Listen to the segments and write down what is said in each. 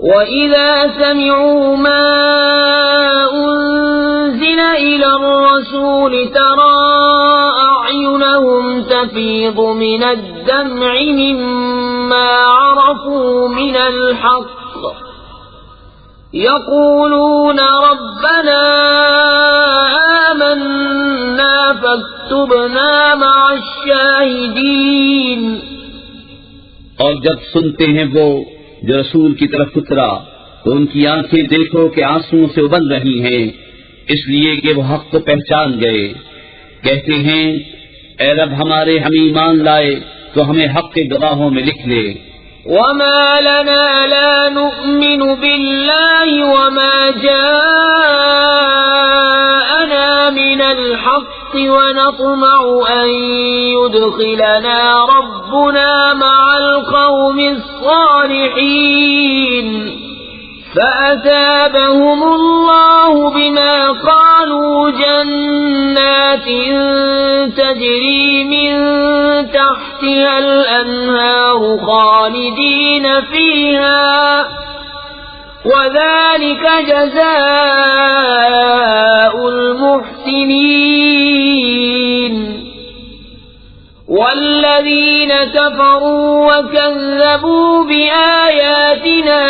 وَإِذَا سَمِعُوا مَا أُنزِلَ إِلَى الرَّسُولِ تَرَىٰ أَعْيُنَهُمْ تَفِيضُ مِنَ الدَّمْعِ مِمَّا عَرَفُوا مِنَ الْحَقِّ يَقُولُونَ رَبَّنَا آمَنَّا فَاكْتُبْنَا مَعَ الشَّاهِدِينَ۔ اور جب سنتے ہیں وہ جو رسول کی طرف اترا تو ان کی آنکھیں دیکھو کہ آنسوؤں سے ابل رہی ہیں، اس لیے کہ وہ حق کو پہچان گئے۔ کہتے ہیں اے رب ہمارے، ہم ایمان لائے تو ہمیں حق کے گواہوں میں لکھ لے۔ وَمَا لَنَا لَا نُؤْمِنُ بِاللَّهِ وَمَا جَاءَنَا مِنَ الْحَقِّ وَنَطْمَعُ أَن يُدْخِلَنَا رَبُّنَا مَعَ الْقَوْمِ الصَّالِحِينَ فَأَثَابَهُمُ اللَّهُ بِمَا قَالُوا جَنَّاتٍ تَجْرِي مِن تَحْتِهَا الْأَنْهَارُ خَالِدِينَ فِيهَا وَذَلِكَ جَزَاءُ الْمُحْسِنِينَ۔ وَالَّذِينَ كَفَرُوا وَكَذَّبُوا بِآيَاتِنَا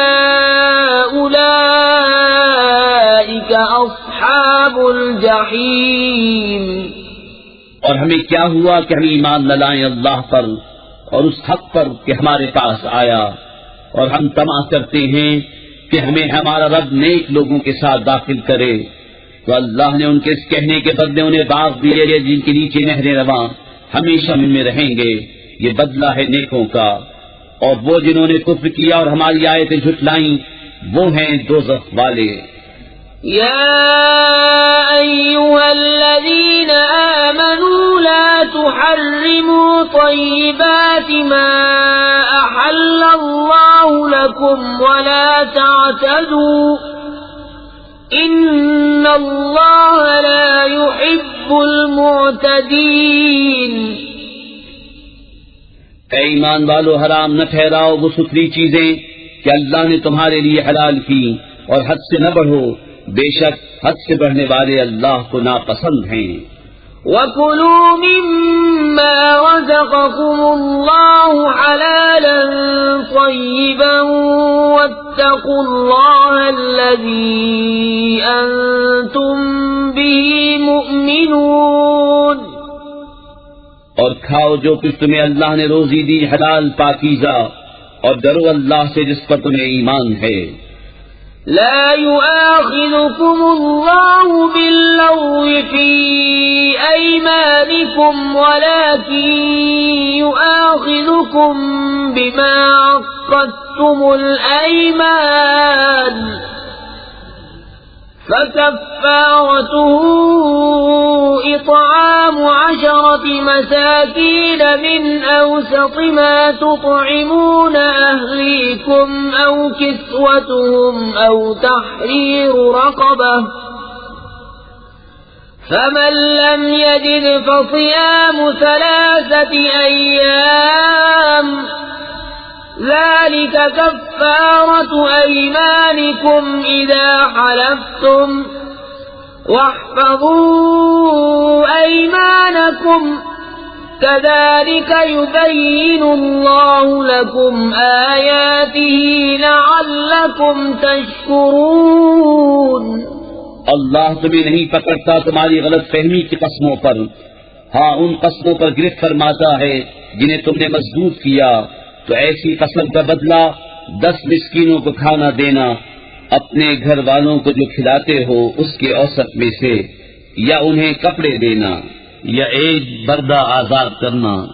أُولَئِكَ أَصْحَابُ الْجَحِيمِ۔ اور ہمیں کیا ہوا کہ ہم ایمان نہ لائیں اللہ پر اور اس حق پر کہ ہمارے پاس آیا، اور ہم طمع کرتے ہیں کہ ہمیں ہمارا رب نیک لوگوں کے ساتھ داخل کرے، تو اللہ نے ان کے اس کہنے کے بدلے انہیں باغ دیے جن کے نیچے نہریں رواں ہمیشہ ان میں رہیں گے، یہ بدلہ ہے نیکوں کا۔ اور وہ جنہوں نے کفر کیا اور ہماری آیتیں جھٹلائیں وہ ہیں دوزخ والے۔ يا أيها الذين آمنوا لا تحرموا طيبات ما أحل الله لكم ولا تعتدوا إن الله لا يحب المعتدين۔ اے ایمان والو، حرام نہ ٹھہراؤ وہ ستھری چیزیں کہ اللہ نے تمہارے لیے حلال کی، اور حد سے نہ بڑھو، بے شک حد سے بڑھنے والے اللہ کو ناپسند ہیں۔ وَكُلُوا مِمَّا رَزَقَكُمُ اللَّهُ حَلَالًا طَيِّبًا وَاتَّقُوا اللَّهَ الَّذِي أَنتُم بِهِ مُؤْمِنُونَ۔ اور کھاؤ جو کچھ تمہیں اللہ نے روزی دی حلال پاکیزہ، اور ڈرو اللہ سے جس پر تمہیں ایمان ہے۔ لا يؤاخذكم الله باللغو في أيمانكم ولكن يؤاخذكم بما عقدتم الأيمان فكفارته إطعام 10 مساكين من أوسط ما تطعمون أهليكم أو كسوتهم أو تحرير رقبة فمن لم يجد فصيام 3 أيام ذلك كفارة أيمانكم إذا حلفتم واحفظوا أيمانكم كذلك يبين الله لكم آياته لعلكم تشكرون۔ اللہ تمہیں نہیں پکڑتا تمہاری غلط فہمی کی قسموں پر، ہاں ان قسموں پر گرفت فرماتا ہے جنہیں تم نے مضبوط کیا، تو ایسی قسم کا بدلہ 10 مسکینوں کو کھانا دینا، اپنے گھر والوں کو جو کھلاتے ہو اس کے اوسط میں سے، یا انہیں کپڑے دینا، یا ایک بردہ آزاد کرنا۔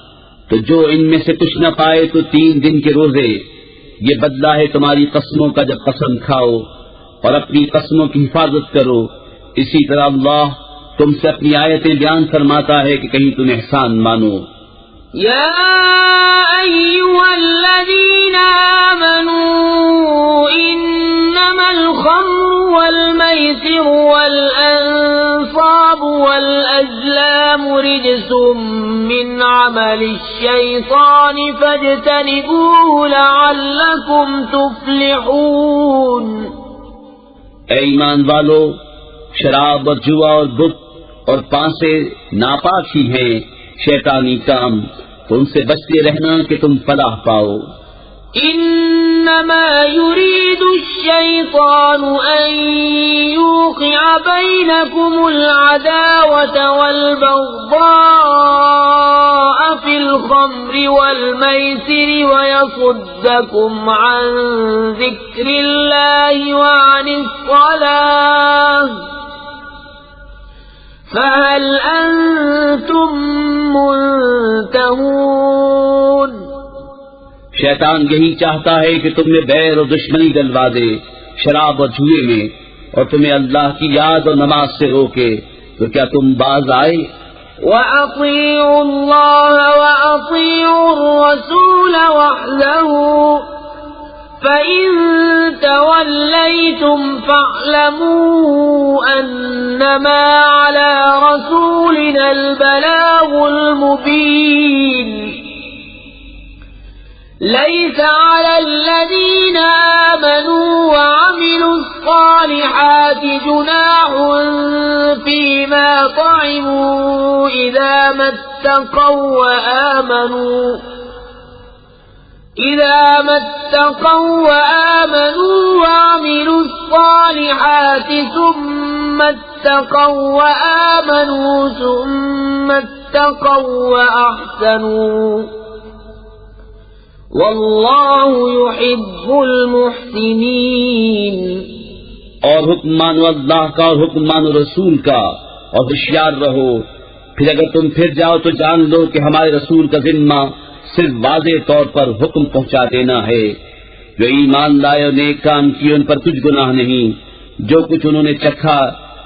تو جو ان میں سے کچھ نہ پائے تو 3 دن کے روزے۔ یہ بدلہ ہے تمہاری قسموں کا جب قسم کھاؤ، اور اپنی قسموں کی حفاظت کرو۔ اسی طرح اللہ تم سے اپنی آیتیں بیان فرماتا ہے کہ کہیں تم احسان مانو۔ يا أيها الذين آمنوا إنما الخمر والميسر والأنصاب والأزلام رجس من عمل الشيطان فاجتنبوه لعلكم تفلحون. اے ایمان والو، شراب اور جوا اور بت اور پانسے ناپاک ہی ہیں شیطانی کام، تو ان سے بچتے رہنا کہ تم فلاح پاؤ. انما يريد الشيطان ان يوقع بينكم العداوة والبغضاء في الخمر والميسر ويصدكم عن ذكر الله وعن الصلاة فهل انتم منتهون. شیطان یہی چاہتا ہے کہ تم میں بیر اور دشمنی ڈلوا دے شراب اور جوئے میں، اور تمہیں اللہ کی یاد اور نماز سے روکے، تو کیا تم باز آئے؟ وَأَطِيعُوا اللَّهَ وَأَطِيعُوا الرَّسُولَ وَاحْذَرُوا فَإِن تَوَلَّيْتُمْ فَاعْلَمُوا أَنَّمَا عَلَى رَسُولِنَا الْبَلَاغُ الْمُبِينُ. لَيْسَ عَلَى الَّذِينَ آمَنُوا وَعَمِلُوا الصَّالِحَاتِ جُنَاحٌ فِيمَا طَعِمُوا إِذَا مَا اتَّقَوْا وَآمَنُوا وَعَمِلُوا الصَّالِحَاتِ ثُمَّ اتَّقَوْا وَآمَنُوا ثُمَّ اتَّقَوْا وَأَحْسَنُوا واللہ يحب المحسنین. اور حکم مانو اللہ کا اور حکم مانو رسول کا، اور ہوشیار رہو. پھر اگر تم پھر جاؤ تو جان لو کہ ہمارے رسول کا ذمہ صرف واضح طور پر حکم پہنچا دینا ہے. جو ایمان لائے اور نیک کام کیے ان پر کچھ گناہ نہیں، جو کچھ انہوں نے چکھا،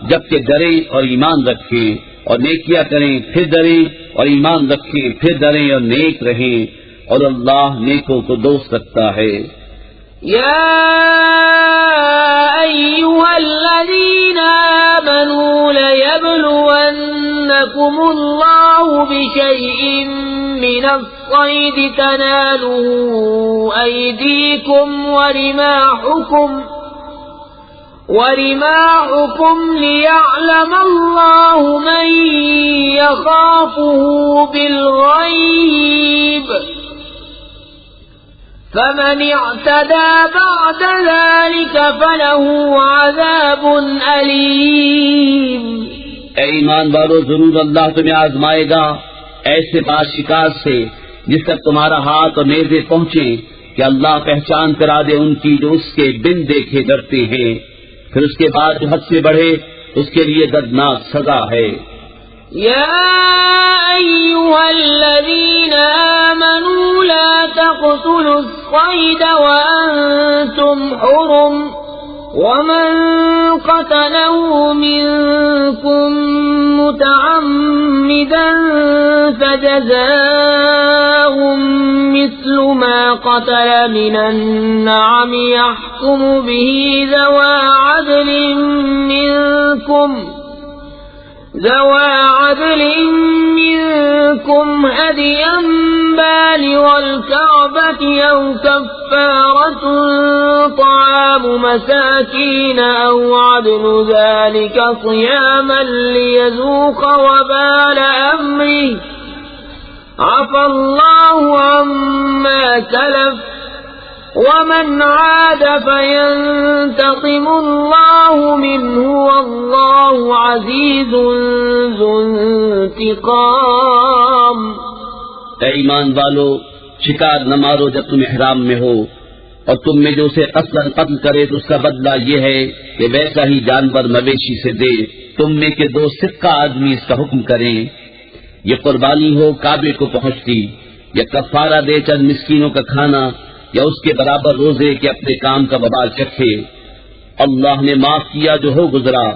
جبکہ ڈریں اور ایمان رکھیں، اور نیکیاں کریں پھر ڈریں، اور ایمان رکھیں پھر ڈریں اور نیک رہیں، اور اللہ نیکوں کو دوست رکھتا ہے. یا ایھا الذین آمنوا لیبلونکم اللہ بشیء من الصید تنالہ ایدیکم ورماحکم لیعلم اللہ من یخافہ بالغیب فمن اعتدى بعد ذلك فله عذاب علیم. اے ایمان والو، ضرور اللہ تمہیں آزمائے گا ایسے بات شکار سے جس تک تمہارا ہاتھ اور نیزے پہنچے کہ اللہ پہچان کرا دے ان کی جو اس کے بن دیکھے ڈرتے ہیں، پھر اس کے بعد جو حد سے بڑھے اس کے لیے دردناک سزا ہے. يا أيها الذين آمنوا لا تقتلوا الصيد وأنتم حرم ومن قتله منكم متعمدا فجزاء مثل ما قتل من النعم يحكم به ذوى عدل منكم هديا بالغ الكعبة أو كفارة طعام مساكين أو عدل ذلك صياما ليذوق وبال أمره عفى الله عما سلف ومن عاد فينتقم الله منه والله عزيز ذو انتقام. اے ایمان والو، شکار نہ مارو جب تم احرام میں ہو، اور تم میں جو اسے قتل کرے تو اس کا بدلہ یہ ہے کہ ویسا ہی جانور مویشی سے دے. تم میں کے دو صدقہ آدمی اس کا حکم کریں، یہ قربانی ہو کعبے کو پہنچتی، یا کفارہ دے چند مسکینوں کا کھانا، یا اس کے برابر روزے کے اپنے کام کا وبال چکھے. اللہ نے معاف کیا جو ہو گزرا،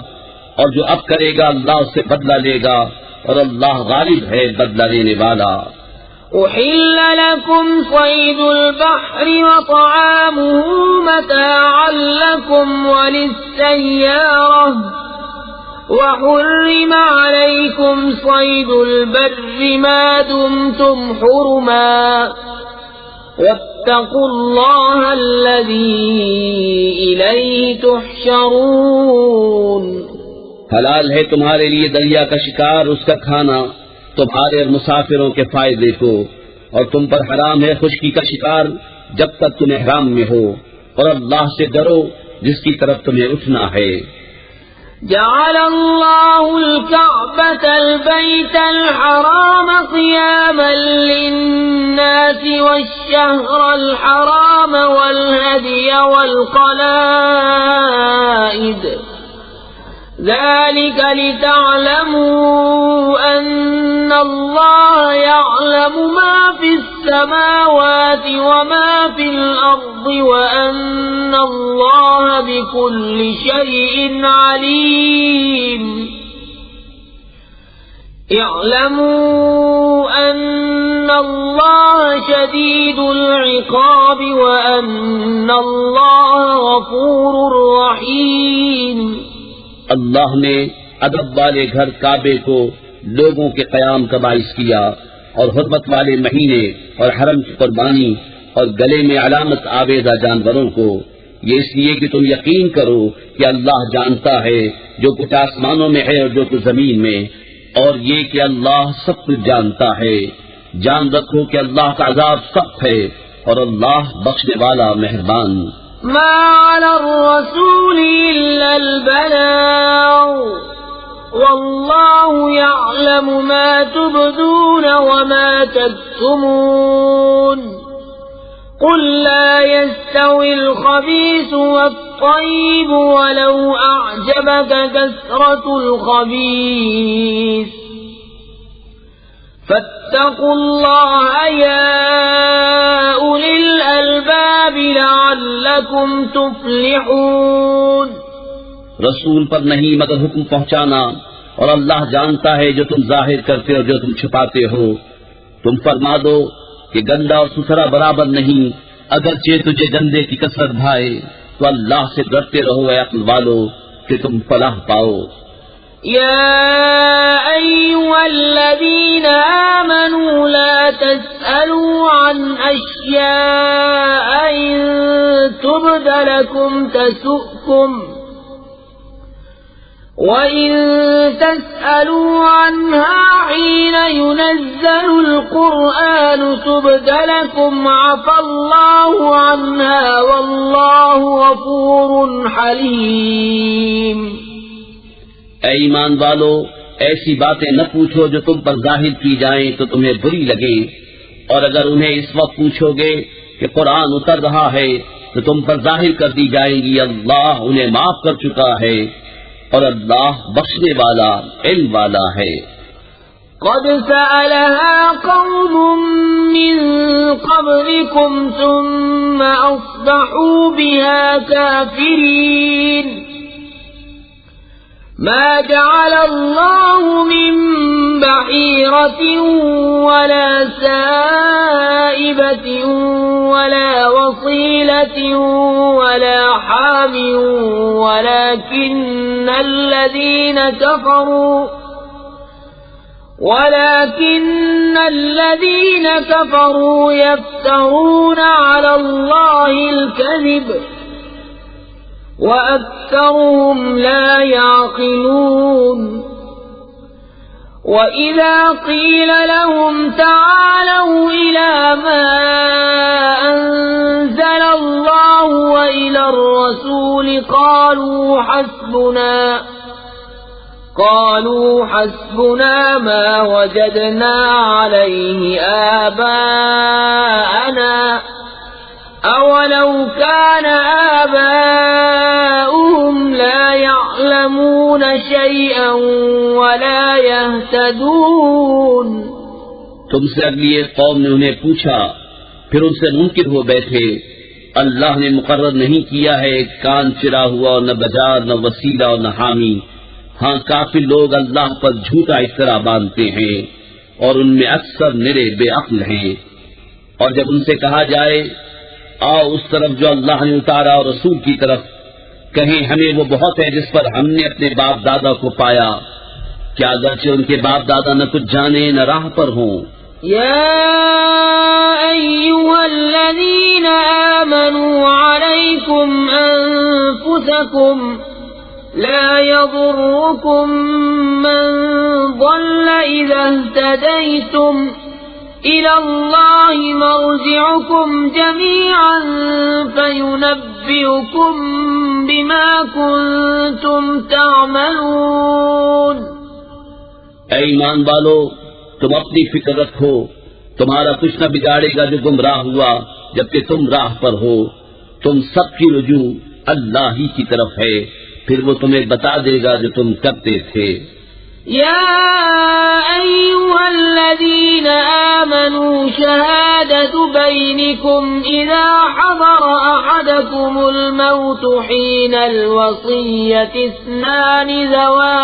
اور جو اب کرے گا اللہ اس سے بدلہ لے گا، اور اللہ غالب ہے بدلہ لینے والا. أحل لكم صيد البحر وطعامه متاعا لكم وللسيارة وحرم عليكم صيد البر ما دمتم حرما واتقوا الله الذي إليه تحشرون. حلال ہے تمہارے لیے دریا کا شکار، اس کا کھانا تمہارے اور مسافروں کے فائدے کو، اور تم پر حرام ہے خشکی کا شکار جب تک تم احرام میں ہو، اور اللہ سے ڈرو جس کی طرف تمہیں اٹھنا ہے. جعل الله الكعبة البيت الحرام قياما للناس والشهر الحرام والهدي والقلائد ذلك لتعلموا أن الله يعلم ما في السماوات وما في الأرض وأن الله بكل شيء عليم. اعلموا أن الله شديد العقاب وأن الله غفور رحيم. اللہ نے ادب والے گھر کعبے کو لوگوں کے قیام کا باعث کیا، اور حرمت والے مہینے اور حرم کی قربانی اور گلے میں علامت آویزہ جانوروں کو، یہ اس لیے کہ تم یقین کرو کہ اللہ جانتا ہے جو کچھ آسمانوں میں ہے اور جو کچھ زمین میں، اور یہ کہ اللہ سب کچھ جانتا ہے. جان رکھو کہ اللہ کا عذاب سخت ہے اور اللہ بخشنے والا مہربان. ما على الرسول إلا البلاغ والله يعلم ما تبدون وما تكتمون. قل لا يستوي الخبيث والطيب ولو أعجبك كثرة الخبيث فاتقوا الله يا أولي الألباب لعلكم تفلحون. رسول پر نہیں مگر حکم پہنچانا، اور اللہ جانتا ہے جو تم ظاہر کرتے اور جو تم چھپاتے ہو. تم فرما دو کہ گندا اور ستھرا برابر نہیں، اگرچہ تجھے گندے کی کثرت بھائے تو اللہ سے ڈرتے رہو اے عقل والو کہ تم فلاح پاؤ. يا أيها الذين آمنوا لا تسألوا عن أشياء إن تبد لكم تسؤكم وإن تسألوا عنها حين ينزل القرآن تبد لكم عفى الله عنها والله غفور حليم. اے ایمان والو، ایسی باتیں نہ پوچھو جو تم پر ظاہر کی جائیں تو تمہیں بری لگیں، اور اگر انہیں اس وقت پوچھو گے کہ قرآن اتر رہا ہے تو تم پر ظاہر کر دی جائیں گی. اللہ انہیں معاف کر چکا ہے اور اللہ بخشنے والا علم والا ہے. قد سألها قوم من قبلكم ثم أصبحوا بها كافرين. ما جعل الله من بحيرة ولا سائبة ولا وصيلة ولا حام ولكن الذين كفروا يفترون على الله الكذب وأكثرهم لا يعقلون. وإذا قيل لهم تعالوا إلى ما أنزل الله وإلى الرسول قالوا حسبنا ما وجدنا عليه آباءنا أولو كان آباؤهم لا يعلمون شيئا ولا يهتدون. تم سے اگلی ایک قوم نے انہیں پوچھا، پھر ان سے منکر ہو بیٹھے. اللہ نے مقرر نہیں کیا ہے کان چرا ہوا اور نہ بازار نہ وسیلہ اور نہ حامی. ہاں کافی لوگ اللہ پر جھوٹا افطرا باندھتے ہیں اور ان میں اکثر نرے بے عقل ہیں. اور جب ان سے کہا جائے آؤ اس طرف جو اللہ نے اتارا اور رسول کی طرف، کہیں ہمیں وہ بہت ہے جس پر ہم نے اپنے باپ دادا کو پایا، کیا اگرچہ ان کے باپ دادا نہ کچھ جانے نہ راہ پر ہوں۔ يا أيها الذين آمنوا عليكم أنفسكم لا يضركم من ضل إذا اهتديتم إلى الله مرجعكم جميعا فينبئكم بما كنتم تعملون۔ اے ایمان والو، تم اپنی فکر رکھو، تمہارا کچھ نہ بگاڑے گا جو گمراہ ہوا جبکہ تم راہ پر ہو۔ تم سب کی رجوع اللہ ہی کی طرف ہے، پھر وہ تمہیں بتا دے گا جو تم کرتے تھے۔ يا أيها الذين آمنوا شهادة بينكم إذا حضر أحدكم الموت حين الوصية اثنان ذوى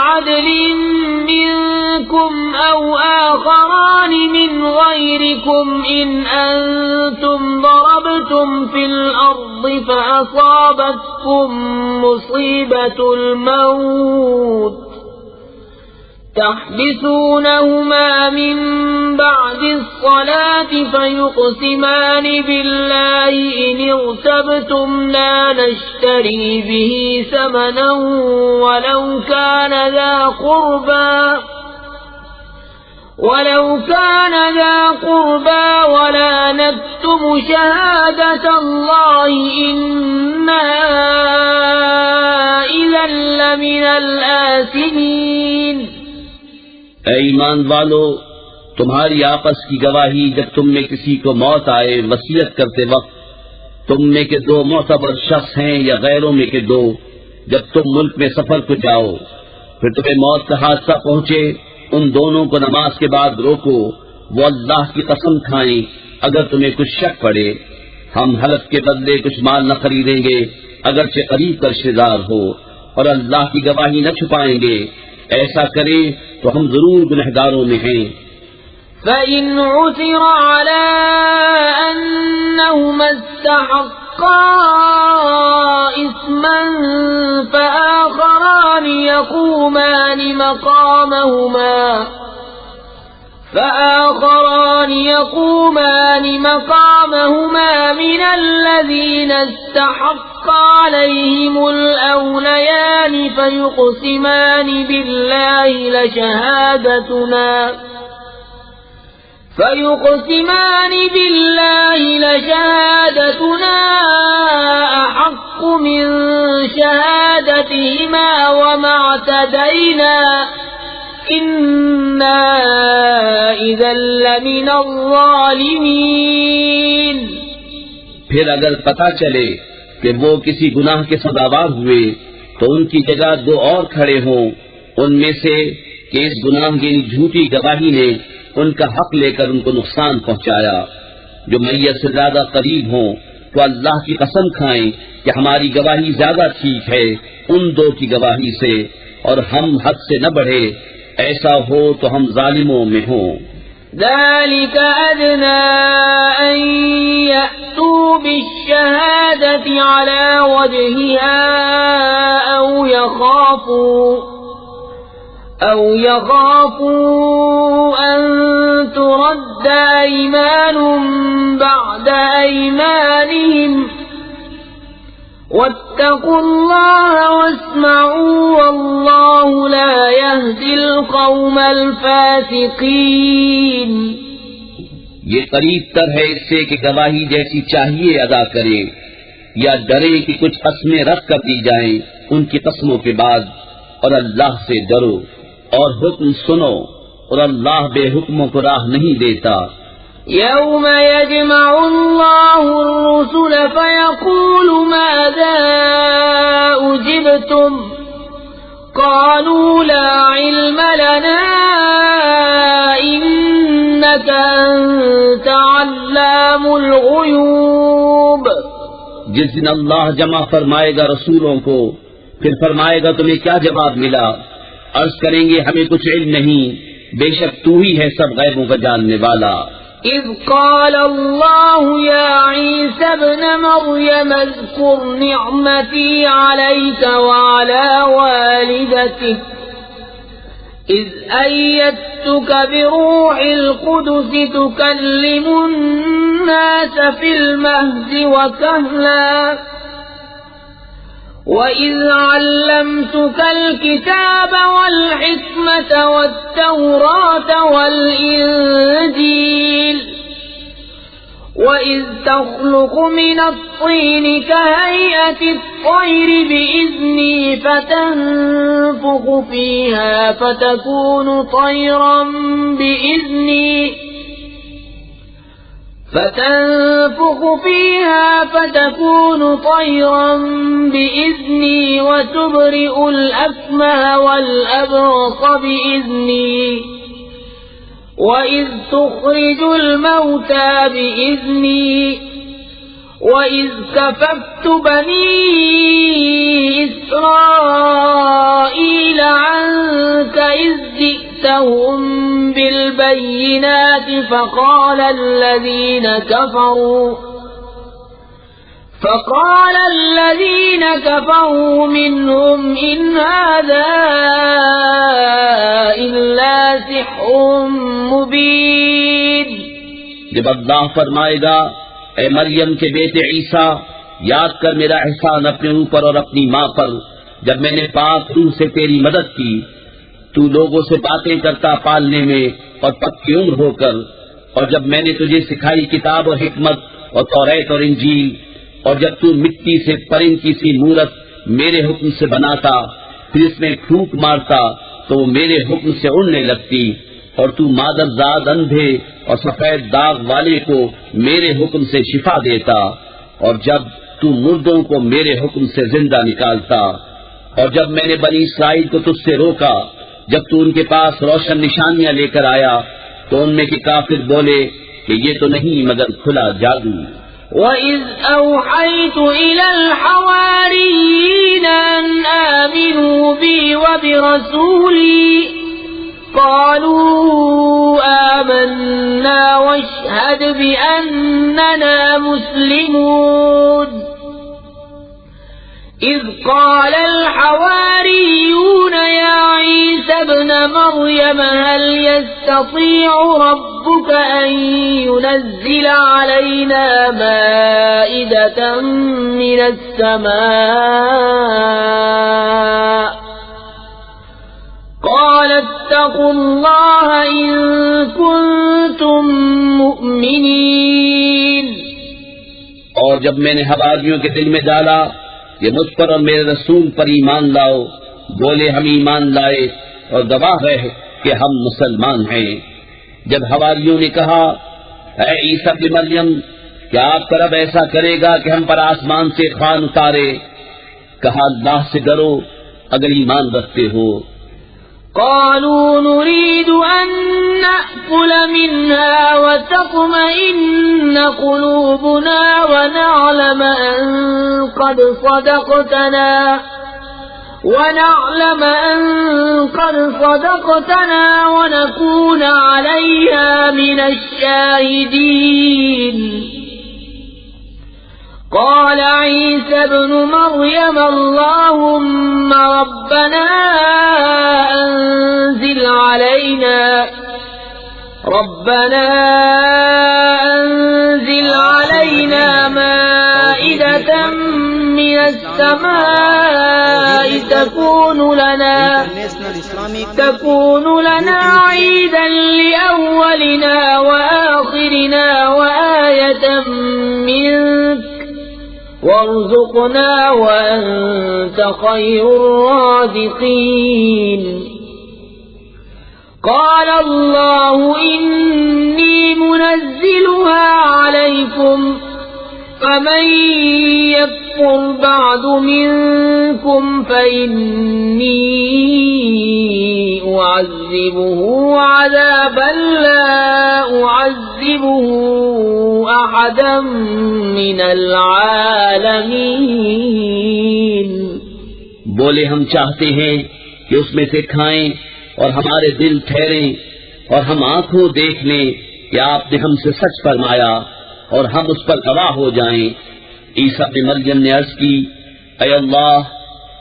عدل منكم أو آخران من غيركم إن أنتم ضربتم في الأرض فأصابتكم مصيبة الموت تحبسونهما من بعد الصلاة فيقسمان بالله إن ارتبتم لا نشتري به ثمنا ولو كان ذا قربى ولا نكتم شهادة الله إنا إذا لمن الآثمين۔ اے ایمان والو، تمہاری آپس کی گواہی جب تم میں کسی کو موت آئے وصیت کرتے وقت، تم میں کے دو معتبر شخص ہیں یا غیروں میں کے دو، جب تم ملک میں سفر کو جاؤ پھر تمہیں موت کا حادثہ پہنچے، ان دونوں کو نماز کے بعد روکو، وہ اللہ کی قسم کھائیں اگر تمہیں کچھ شک پڑے، ہم حلف کے بدلے کچھ مال نہ خریدیں گے اگرچہ قریب کا رشتہ دار ہو، اور اللہ کی گواہی نہ چھپائیں گے، ایسا کریں تو ہم ضرور گنہگاروں میں ہیں۔ فَإِنْ عُثِرَ عَلَىٰ أَنَّهُمَا اسْتَحَقَّا إِثْمًا فَآخَرَانِ يَقُومَانِ مَقَامَهُمَا مِنَ الَّذِينَ استحق عليهم الأوليان فيقسمان بالله لشهادتنا أحق من شهادتهما وما اعتدينا إنا إذا لمن الظالمين۔ پھر اگر پتہ چلے کہ وہ کسی گناہ کے سزاوار ہوئے تو ان کی جگہ دو اور کھڑے ہوں ان میں سے کہ اس گناہ کی جھوٹی گواہی نے ان کا حق لے کر ان کو نقصان پہنچایا، جو میت سے زیادہ قریب ہوں تو اللہ کی قسم کھائیں کہ ہماری گواہی زیادہ ٹھیک ہے ان دو کی گواہی سے، اور ہم حد سے نہ بڑھے، ایسا ہو تو ہم ظالموں میں ہوں۔ ذلك أدنى أن يأتوا بالشهادة على وجهها أو يخافوا أن ترد أيمان بعد أيمانهم واتقوا الله واسمعوا والله لا يهدي القوم الفاسقين۔ یہ قریب تر ہے اس سے کہ گواہی جیسی چاہیے ادا کرے، یا ڈرے کہ کچھ قسمیں رد کر دی جائیں ان کی قسموں کے بعد، اور اللہ سے ڈرو اور حکم سنو، اور اللہ بے حکموں کو راہ نہیں دیتا۔ يوم يجمع الله الرسل فيقول ماذا أجبتم قالوا لا علم لنا إنك أنت علام الغيوب۔ جس دن اللہ جمع فرمائے گا رسولوں کو، پھر فرمائے گا تمہیں کیا جواب ملا؟ عرض کریں گے ہمیں کچھ علم نہیں، بے شک تو ہی ہے سب غیبوں کا جاننے والا۔ إذ قال الله يا عيسى ابن مريم اذكر نعمتي عليك وعلى والدتك إذ أيدتك بروح القدس تكلم الناس في المهد وكهلا وإذ علمتك الكتاب والحكمة والتوراة والإنجيل وإذ تخلق من الطين كهيئة الطير بإذني فتنفخ فيها فتكون طيرا بإذني وتبرئ الأكمه والأبرص بإذني وإذ تخرج الموتى بإذني وإذ كففت بني إسرائيل عنك إذ جئتهم بالبينات فقال الذين كفروا منهم إن هذا إلا سحر مبين. جب اللہ فرمائے گا اے مریم کے بیٹے عیسیٰ، یاد کر میرا احسان اپنے اوپر اور اپنی ماں پر، جب میں نے پاک روح سے تیری مدد کی، تو لوگوں سے باتیں کرتا پالنے میں اور پکی عمر ہو کر، اور جب میں نے تجھے سکھائی کتاب اور حکمت اور توریت اور انجیل، اور جب تو مٹی سے پرند کی سی مورت میرے حکم سے بناتا، پھر اس میں پھونک مارتا تو وہ میرے حکم سے اڑنے لگتی، اور تو مادر زاد اندھے اور سفید داغ والے کو میرے حکم سے شفا دیتا، اور جب تو مردوں کو میرے حکم سے زندہ نکالتا، اور جب میں نے بنی اسرائیل کو تجھ سے روکا، جب تو ان کے پاس روشن نشانیاں لے کر آیا تو ان میں کے کافر بولے کہ یہ تو نہیں مگر کھلا جادو. وَإِذْ أَوْحَيْتُ إِلَى الْحَوَارِيِّينَ أَنْ آمِنُوا بِي وَبِرَسُولِي قَالُوا آمَنَّا وَاشْهَدْ بِأَنَّنَا مُسْلِمُونَ. إِذْ قَالَ الْحَوَارِيُّونَ يَا عِيسَى ابْنَ مَرْيَمَ هَلْ يَسْتَطِيعُ رَبُّكَ أَن يُنَزِّلَ عَلَيْنَا مَائِدَةً مِّنَ السَّمَاءِ قَالَ اتَّقُوا اللَّهَ إِن كُنتُم مُّؤْمِنِينَ. اور جب میں نے حواریوں کے دل میں ڈالا یہ مجھ پر اور میرے رسول پر ایمان لاؤ، بولے ہم ایمان لائے اور گواہ رہے کہ ہم مسلمان ہیں. جب حواریوں نے کہا اے عیسیٰ ابن مریم، کیا آپ کا رب ایسا کرے گا کہ ہم پر آسمان سے خوان اتارے؟ کہا اللہ سے ڈرو اگر ایمان رکھتے ہو. قالوا نريد أن نأكل منها وتطمئن قلوبنا ونعلم أن قد صدقتنا ونكون عليها من الشاهدين. قال عيسى ابن مريم اللهم ربنا أنزل علينا مائدة من السماء تكون لنا عيدا لأولنا وآخرنا وآية منك وارزقنا وأنت خير الرازقين. قال الله إني منزلها عليكم فمن يكفر بعد منكم فإني أعذبه عذابا لا أعذبه أحدا من العالمين. بولے ہم چاہتے ہیں کہ اس میں سے کھائیں اور ہمارے دل ٹھہریں اور ہم آنکھوں دیکھ لیں کہ آپ نے ہم سے سچ فرمایا اور ہم اس پر گواہ ہو جائیں۔ عیسیٰ بن مریم نے عرض کی، اے اللہ،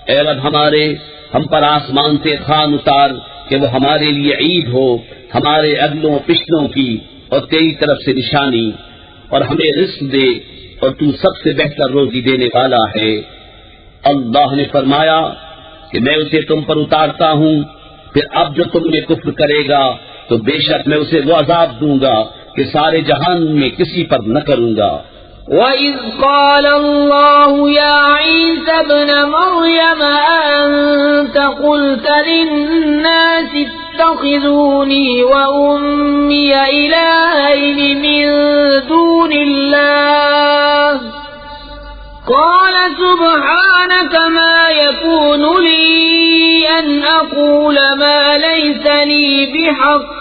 اے رب ہمارے، ہم پر آسمان سے خوان اتار کہ وہ ہمارے لیے عید ہو، ہمارے اگلوں پچھلوں کی اور تیری طرف سے نشانی، اور ہمیں رزق دے، اور تو سب سے بہتر روزی دینے والا ہے۔ اللہ نے فرمایا کہ میں اسے تم پر اتارتا ہوں، پھر اب جو تم نے کفر کرے گا تو بے شک میں اسے وہ عذاب دوں گا کہ سارے جہان میں کسی پر نہ کروں گا۔ وَإِذْ قَالَ اللَّهُ يَا عِيسَى ابْنَ مَرْيَمَ أَنْتَ قُلْتَ لِلنَّاسِ اتَّخِذُونِي وَأُمِّيَ إِلَٰهَيْنِ مِن دُونِ اللَّهِ قَالَ سُبْحَانَكَ مَا يَكُونُ لِي أَنْ أَقُولَ مَا لَيْسَ لِي بِحَقٍّ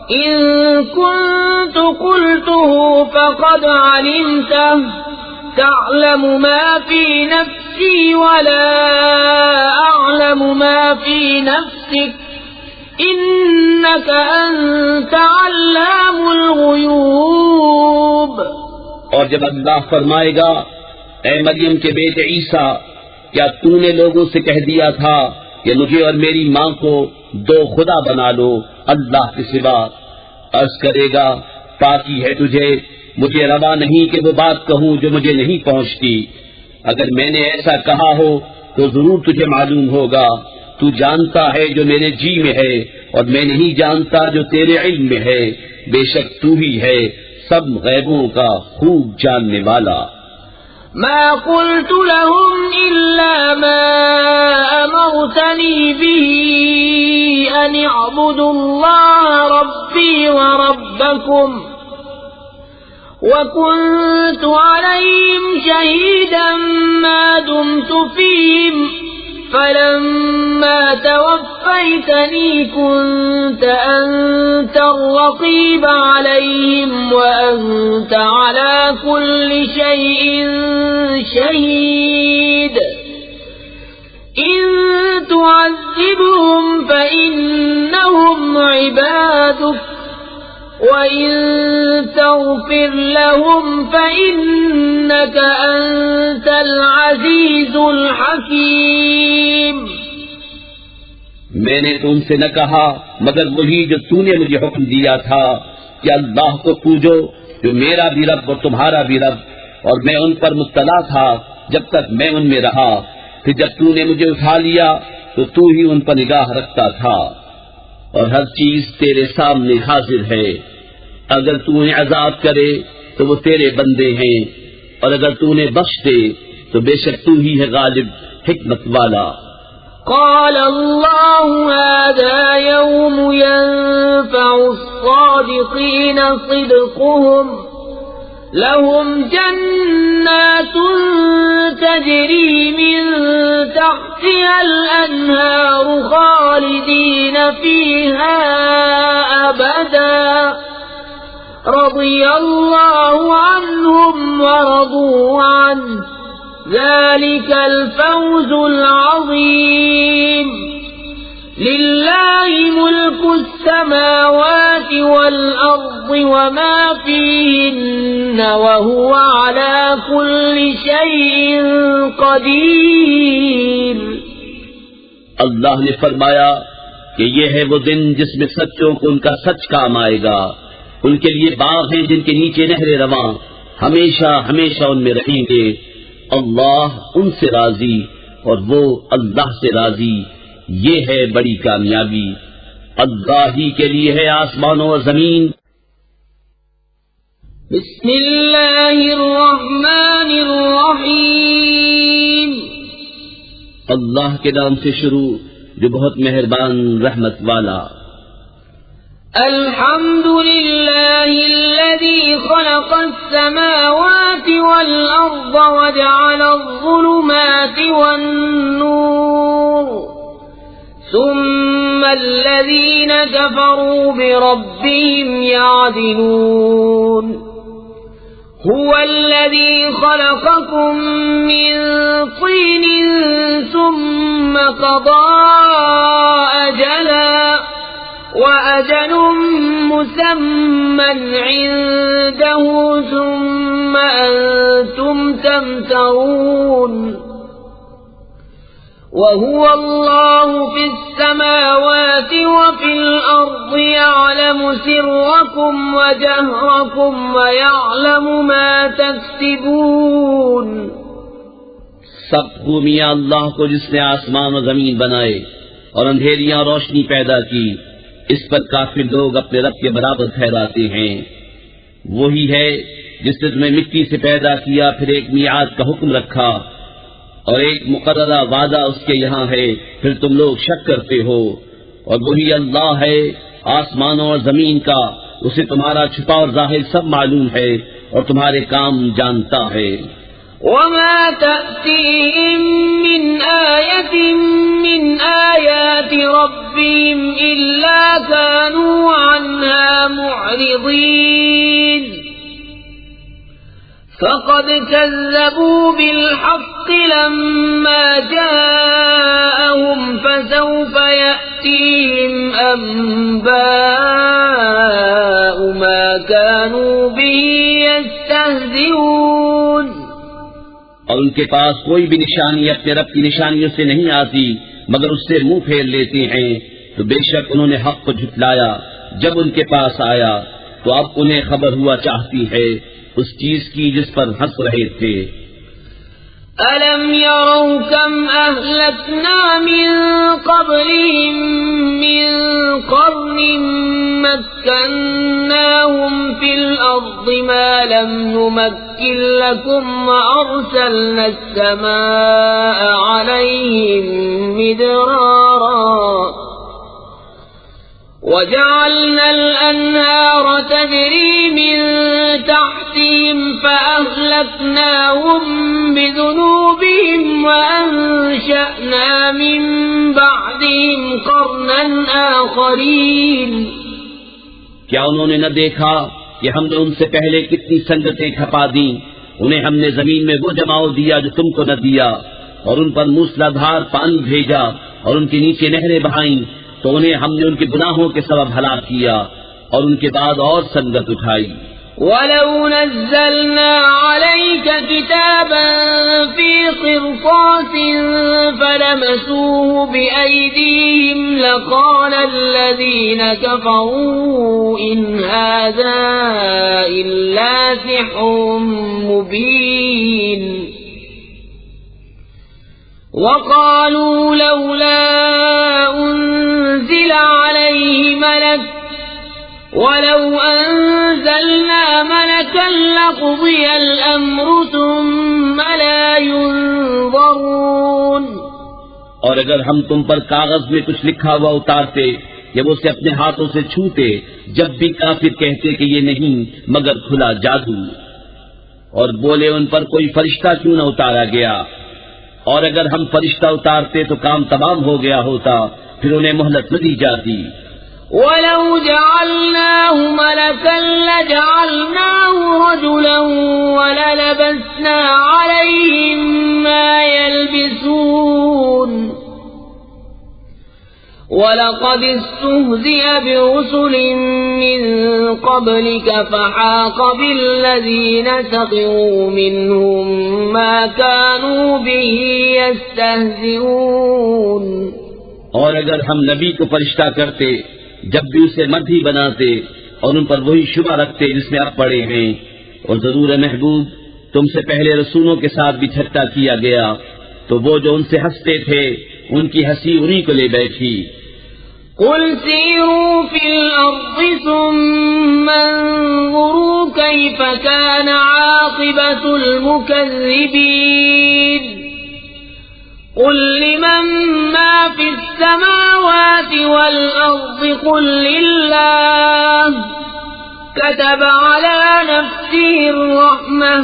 إِن كُنتُ قُلْتُهُ فَقَدْ عَلِمْتَهُ تَعْلَمُ مَا فِي نَفْسِي وَلَا أَعْلَمُ مَا فِي نَفْسِكَ إِنَّكَ أَنْتَ عَلَّامُ الْغُيُوبِ۔ اور جب اللہ فرمائے گا، اے مریم کے بیٹے عیسیٰ، کیا تو نے لوگوں سے کہہ دیا تھا کہ مجھے اور میری ماں کو دو خدا بنا لو اللہ کے سوا؟ عرض کرے گا، پاکی ہے تجھے، مجھے روا نہیں کہ وہ بات کہوں جو مجھے نہیں پہنچتی۔ اگر میں نے ایسا کہا ہو تو ضرور تجھے معلوم ہوگا۔ تو جانتا ہے جو میرے جی میں ہے، اور میں نہیں جانتا جو تیرے علم میں ہے۔ بے شک تو ہی ہے سب غیبوں کا خوب جاننے والا۔ ما قلت لهم إلا ما أمرتني به أن اعبدوا الله ربي وربكم وكنت عليهم شهيدا ما دمت فيهم فلما توفيتني كنت أنت الرقيب عليهم وأنت على كل شيء شهيد إن تعذبهم فإنهم عبادك وَإِن تَغْفِرْ لَهُمْ فَإِنَّكَ أَنْتَ الْعَزِيزُ الْحَكِيمُ۔ میں نے تم سے نہ کہا مگر وہی جو تو نے مجھے حکم دیا تھا کہ اللہ کو پوجو جو میرا بھی رب اور تمہارا بھی رب، اور میں ان پر مطلع تھا جب تک میں ان میں رہا۔ پھر جب تو نے مجھے اٹھا لیا تو تو ہی ان پر نگاہ رکھتا تھا، اور ہر چیز تیرے سامنے حاضر ہے۔ اگر تو انہیں عذاب کرے تو وہ تیرے بندے ہیں، اور اگر تو انہیں بخش دے تو بے شک تو ہی ہے غالب حکمت والا۔ قال الله هذا يوم ينفع الصادقين صدقهم لهم جنات تجري من تحتها الأنهار خالدين فيها أبدا رضي الله عنهم ورضوا عنه ذلك الفوز العظيم لله ملك السماوات والأرض وما فيهن وهو على كل شيء قدير۔ اللہ نے فرمایا کہ یہ ہے وہ دن جس میں سچوں کو ان کا سچ کام آئے گا۔ ان کے لیے باغ ہیں جن کے نیچے نہریں رواں، ہمیشہ ہمیشہ ان میں رہیں گے۔ اللہ ان سے راضی اور وہ اللہ سے راضی، یہ ہے بڑی کامیابی۔ اللہ ہی کے لیے ہے آسمانوں اور زمین۔ بسم اللہ الرحمن الرحیم۔ اللہ کے نام سے شروع جو بہت مہربان رحمت والا۔ الحمد لله الذي خلق السماوات والأرض وجعل الظلمات والنور ثم الذين كفروا بربهم يعدلون هو الذي خلقكم من طين ثم قضى أجلا وأجل مسمى عنده ثم أنتم تمترون وهو الله في السماوات وفي الأرض يعلم سركم وجهركم ويعلم ما تكسبون. سب خوبیاں اللہ کو جس نے آسمان و زمین بنائے اور اندھیریاں روشنی پیدا کی، اس پر کافر لوگ اپنے رب کے برابر ٹھہراتے ہیں. وہی ہے جس نے تمہیں مٹی سے پیدا کیا، پھر ایک میعاد کا حکم رکھا اور ایک مقررہ وعدہ اس کے یہاں ہے، پھر تم لوگ شک کرتے ہو. اور وہی اللہ ہے آسمانوں اور زمین کا، اسے تمہارا چھپا اور ظاہر سب معلوم ہے اور تمہارے کام جانتا ہے. وما تأتيهم من آية من آيات ربهم إلا كانوا عنها معرضين فقد كذبوا بالحق لما جاءهم فسوف يأتيهم أنباء ما كانوا به يستهزئون. اور ان کے پاس کوئی بھی نشانی اپنے رب کی نشانیوں سے نہیں آتی مگر اس سے منہ پھیر لیتے ہیں. تو بے شک انہوں نے حق کو جھٹلایا جب ان کے پاس آیا، تو اب انہیں خبر ہوا چاہتی ہے اس چیز کی جس پر ہنس رہے تھے. أَلَمْ يَرَوْا كَمْ أَهْلَكْنَا مِنْ قَبْلِهِمْ مِنْ قَرْنٍ مَكَّنَّاهُمْ فِي الْأَرْضِ مَا لَمْ نُمَكِّنْ لَكُمْ وَأَرْسَلْنَا السَّمَاءَ عَلَيْهِمْ مِدْرَارًا وَجَعَلْنَا الْأَنْهَارَ تَجْرِي مِنْ تَحْتِهِمْ فَأَهْلَكْنَاهُمْ بِذُنُوبِهِمْ وَأَنشَأْنَا مِنْ بَعْدِهِمْ قَرْنًا آخَرِينَ. کیا انہوں نے نہ دیکھا کہ ہم نے ان سے پہلے کتنی سنگتیں کھپا دیں؟ انہیں ہم نے زمین میں وہ جماؤ دیا جو تم کو نہ دیا، اور ان پر موسلا دھار پانی بھیجا اور ان کے نیچے نہریں بہائیں، تو انہیں ہم نے ان کے گناہوں کے سبب ہلاک کیا اور ان کے بعد اور سنگت اٹھائی. وَلَوْ نَزَّلْنَا عَلَيْكَ كِتَابًا فِي قِرْطَاسٍ فَلَمَسُوهُ بِأَيْدِيهِمْ لَقَالَ الَّذِينَ كَفَرُوا إِنْ هَذَا إِلَّا سِحْرٌ مُبِينٌ. وَقَالُوا لَوْلَا أُنزِلَ عَلَيْهِ مَلَكٌ وَلَوْ أَنزَلْنَا مَلَكًا لَقُضِيَ الْأَمْرُ ثُمَّ لَا يُنظَرُونَ. اور اگر ہم تم پر کاغذ میں کچھ لکھا ہوا اتارتے یا وہ اسے اپنے ہاتھوں سے چھوتے، جب بھی کافر کہتے کہ یہ نہیں مگر کھلا جادو، اور بولے ان پر کوئی فرشتہ کیوں نہ اتارا گیا. اور اگر ہم فرشتہ اتارتے تو کام تمام ہو گیا ہوتا، پھر انہیں مہلت نہ دی جاتی. وَلَوْ جَعَلْنَاهُ مَلَكًا لَجَعَلْنَاهُ رَجُلًا وَلَلَبَسْنَا عَلَيْهِمْ مَا يَلْبِسُونَ. وَلَقَدِ اسْتُهْزِئَ بِرُسُلٍ مِّن قَبْلِكَ فَحَاقَ بِالَّذِينَ سَخِرُوا مِنْهُمْ مَا كَانُوا بِهِ يَسْتَهْزِئُونَ. اور اگر ہم نبی کو فرشتہ کرتے جب بھی اسے مردی بناتے اور ان پر وہی شبہ رکھتے جس میں اب پڑے ہیں، اور ضرور محبوب تم سے پہلے رسولوں کے ساتھ بھی ٹھٹا کیا گیا، تو وہ جو ان سے ہنستے تھے ان کی ہنسی انہی کو لے بیٹھی. قُلْ سِيرُوا فِي الْأَرْضِ ثُمَّ انظُرُوا كَيْفَ كَانَ عَاقِبَةُ الْمُكَذِّبِينَ. قُلْ لِمَن مَّا فِي السَّمَاوَاتِ وَالْأَرْضِ قُل لِّلَّهِ كَتَبَ عَلَى نَفْسِهِ الرَّحْمَةَ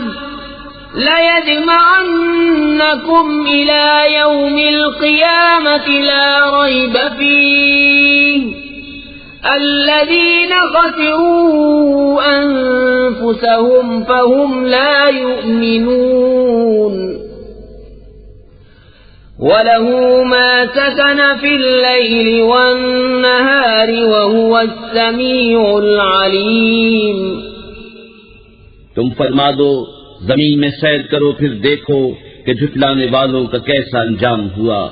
لَيَجْمَعَنَّكُمْ إِلَى يَوْمِ الْقِيَامَةِ لَا رَيْبَ فِيهِ الَّذِينَ خَسِرُوا أَنفُسَهُمْ فَهُمْ لَا يُؤْمِنُونَ. وَلَهُ مَا سَكَنَ فِي اللَّيْلِ وَالنَّهَارِ وَهُوَ السَّمِيعُ الْعَلِيمُ۔ تم فرما دو زمین میں سیر کرو پھر دیکھو کہ جھٹلانے والوں کا کیسا انجام ہوا۔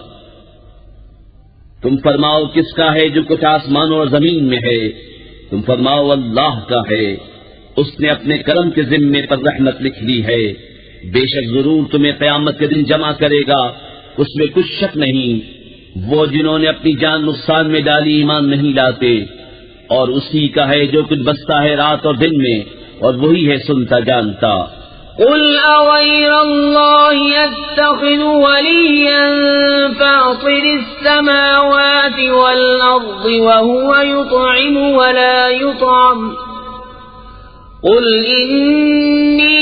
تم فرماؤ کس کا ہے جو کچھ آسمانوں اور زمین میں ہے؟ تم فرماؤ اللہ کا ہے، اس نے اپنے کرم کے ذمے پر رحمت لکھ لی ہے، بے شک ضرور تمہیں قیامت کے دن جمع کرے گا، اس میں کچھ شک نہیں۔ وہ جنہوں نے اپنی جان نقصان میں ڈالی ایمان نہیں لاتے، اور اسی کا ہے جو کچھ بستا ہے رات اور دن میں، اور وہی ہے سنتا جانتا۔ قل أغير الله أتخذ وليا فاطر السماوات والأرض وهو يطعم ولا يطعم قل إني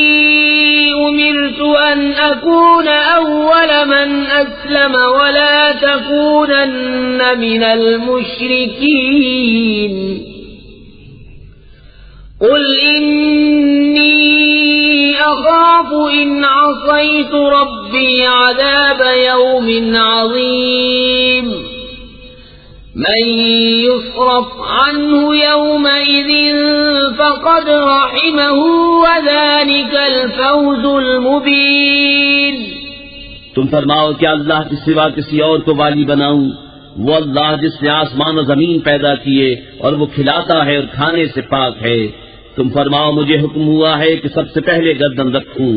أمرت أن أكون أول من أسلم ولا تكونن من المشركين قل إني أخاف إن عصيت ربي عذاب يوم عظيم من يصرف عنه يومئذ فقد رحمه وذلك الفوز المبين۔ تم فرماؤ کیا اللہ کے سوا کسی اور کو والی بناؤں؟ وہ اللہ جس نے آسمان و زمین پیدا کیے اور وہ کھلاتا ہے اور کھانے سے پاک ہے۔ تم فرماؤ مجھے حکم ہوا ہے کہ سب سے پہلے گردن رکھوں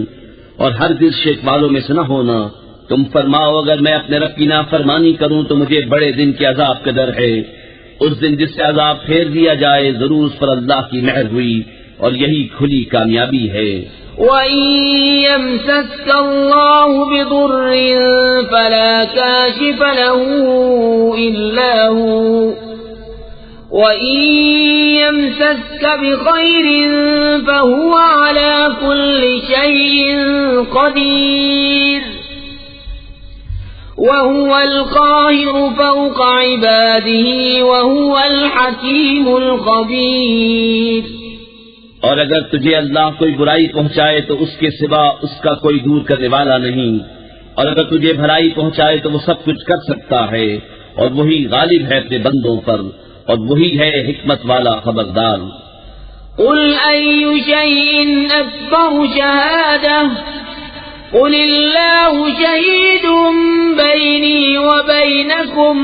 اور ہرگز شرک والوں میں سے نہ ہونا۔ تم فرماؤ اگر میں اپنے رب کی نافرمانی کروں تو مجھے بڑے دن کے عذاب کا ڈر ہے، اس دن جس سے عذاب پھیر دیا جائے، ضرور اس پر اللہ کی مہر ہوئی اور یہی کھلی کامیابی ہے۔ وَإِن يَمْسَسْكَ اللَّهُ بِضُرٍّ فَلَا كَاشِفَ لَهُ إِلَّا هُوَ وَإِن يَمْسَسْكَ بِخَيْرٍ فَهُوَ عَلَى كُلِّ شَيْءٍ قَدِيرٌ وَهُوَ الْقَاهِرُ فَوْقَ عِبَادِهِ وَهُوَ الْحَكِيمُ الْخَبِيرُ۔ اور اگر تجھے اللہ کوئی برائی پہنچائے تو اس کے سوا اس کا کوئی دور کرنے والا نہیں، اور اگر تجھے بھلائی پہنچائے تو وہ سب کچھ کر سکتا ہے، اور وہی غالب ہے اپنے بندوں پر، اور وہی ہے حکمت والا خبردار۔ قل أي شيء أكبر شهادة قل الله شهيد بيني وبينكم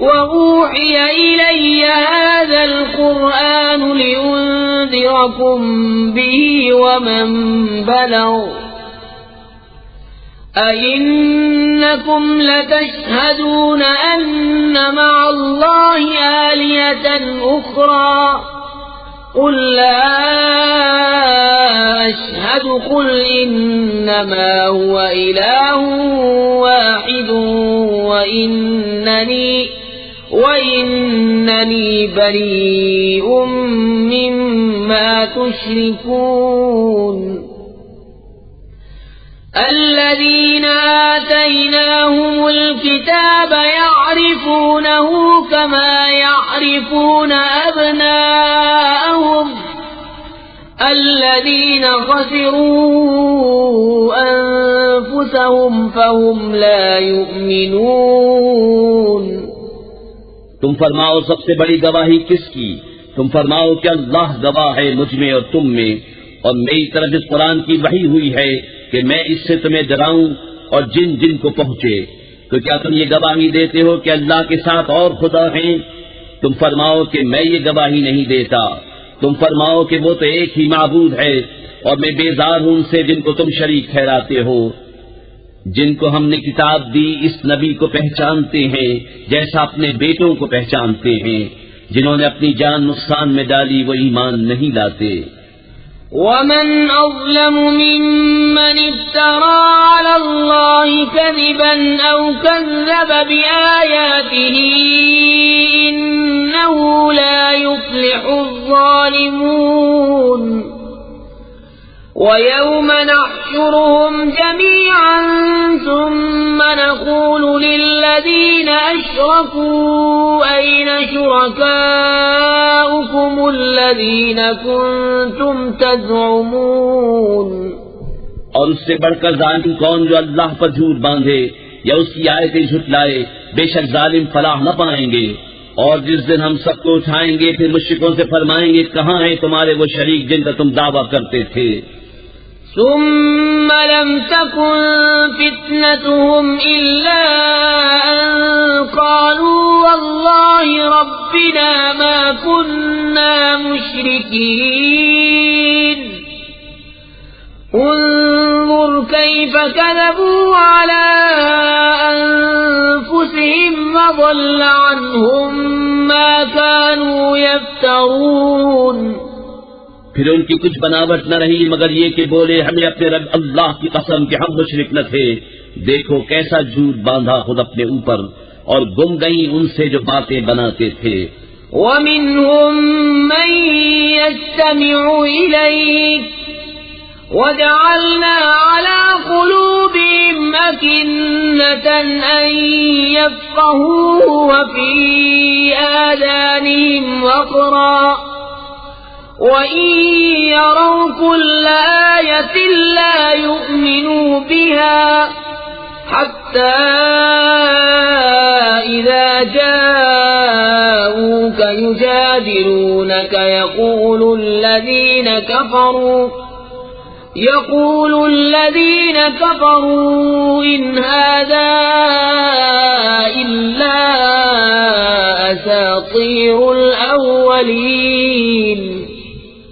وأوحي إلي هذا القرآن لأنذركم به ومن بلغ أئنكم لتشهدون أن مع الله آلهة أخرى قل لا أشهد قل إنما هو إله واحد وإنني بريء مما تشركون۔ الذين آتيناهم الكتاب يعرفونه كما يعرفون أبناءهم الذين خسروا أنفسهم فهم لا يؤمنون۔ تم فرماؤ سب سے بڑی گواہی کس کی؟ تم فرماؤ کہ اللہ گواہ ہے مجھ میں اور تم میں، اور میری طرف اس قرآن کی وحی ہوئی ہے کہ میں اس سے تمہیں ڈراؤں اور جن جن کو پہنچے۔ تو کیا تم یہ گواہی دیتے ہو کہ اللہ کے ساتھ اور خدا ہیں؟ تم فرماؤ کہ میں یہ گواہی نہیں دیتا۔ تم فرماؤ کہ وہ تو ایک ہی معبود ہے، اور میں بیزار ہوں ان سے جن کو تم شریک ٹھہراتے ہو۔ جن کو ہم نے کتاب دی اس نبی کو پہچانتے ہیں جیسا اپنے بیٹوں کو پہچانتے ہیں، جنہوں نے اپنی جان نقصان میں ڈالی وہ ایمان نہیں لاتے۔ ومن أظلم ممن افترى على الله كذبا أو كذب بآياته إنه لا يفلح الظالمون۔ ويوم نحشرهم جميعا ثم نقول للذين أشركوا أين شركاؤكم الذين كنتم تزعمون۔ اور اس سے بڑھ کر ظالم کون جو اللہ پر جھوٹ باندھے، یا اس کی آیتیں جھٹلائے، بے شک ظالم فلاح نہ پائیں گے۔ اور جس دن ہم سب کو اٹھائیں گے پھر مشرکوں سے فرمائیں گے کہاں ہیں تمہارے وہ شریک جن کا تم دعویٰ کرتے تھے؟ ثم لم تكن فتنتهم إلا أن قالوا والله ربنا ما كنا مشركين انظر كيف كذبوا على أنفسهم وضل عنهم ما كانوا يفترون۔ پھر ان کی کچھ بناوٹ نہ رہی مگر یہ کہ بولے ہمیں اپنے رب اللہ کی قسم کہ ہم مشرک نہ تھے۔ دیکھو کیسا جھوٹ باندھا خود اپنے اوپر، اور گم گئی ان سے جو باتیں بناتے تھے۔ وَمِنْهُمْ مَنْ يَسْتَمِعُ إِلَيْكَ وَجَعَلْنَا عَلَى قُلُوبِهِمْ أَكِنَّةً أَنْ يَفْقَهُوهُ وَفِي آذَانِهِمْ وَقْرًا وَإِنْ يَرَوْا كُلَّ آيَةٍ لَا يُؤْمِنُوا بِهَا حَتَّى إِذَا جَاءُوكَ يُجَادِلُونَكَ يقول الذين كفروا إن هذا إلا أساطير الأولين۔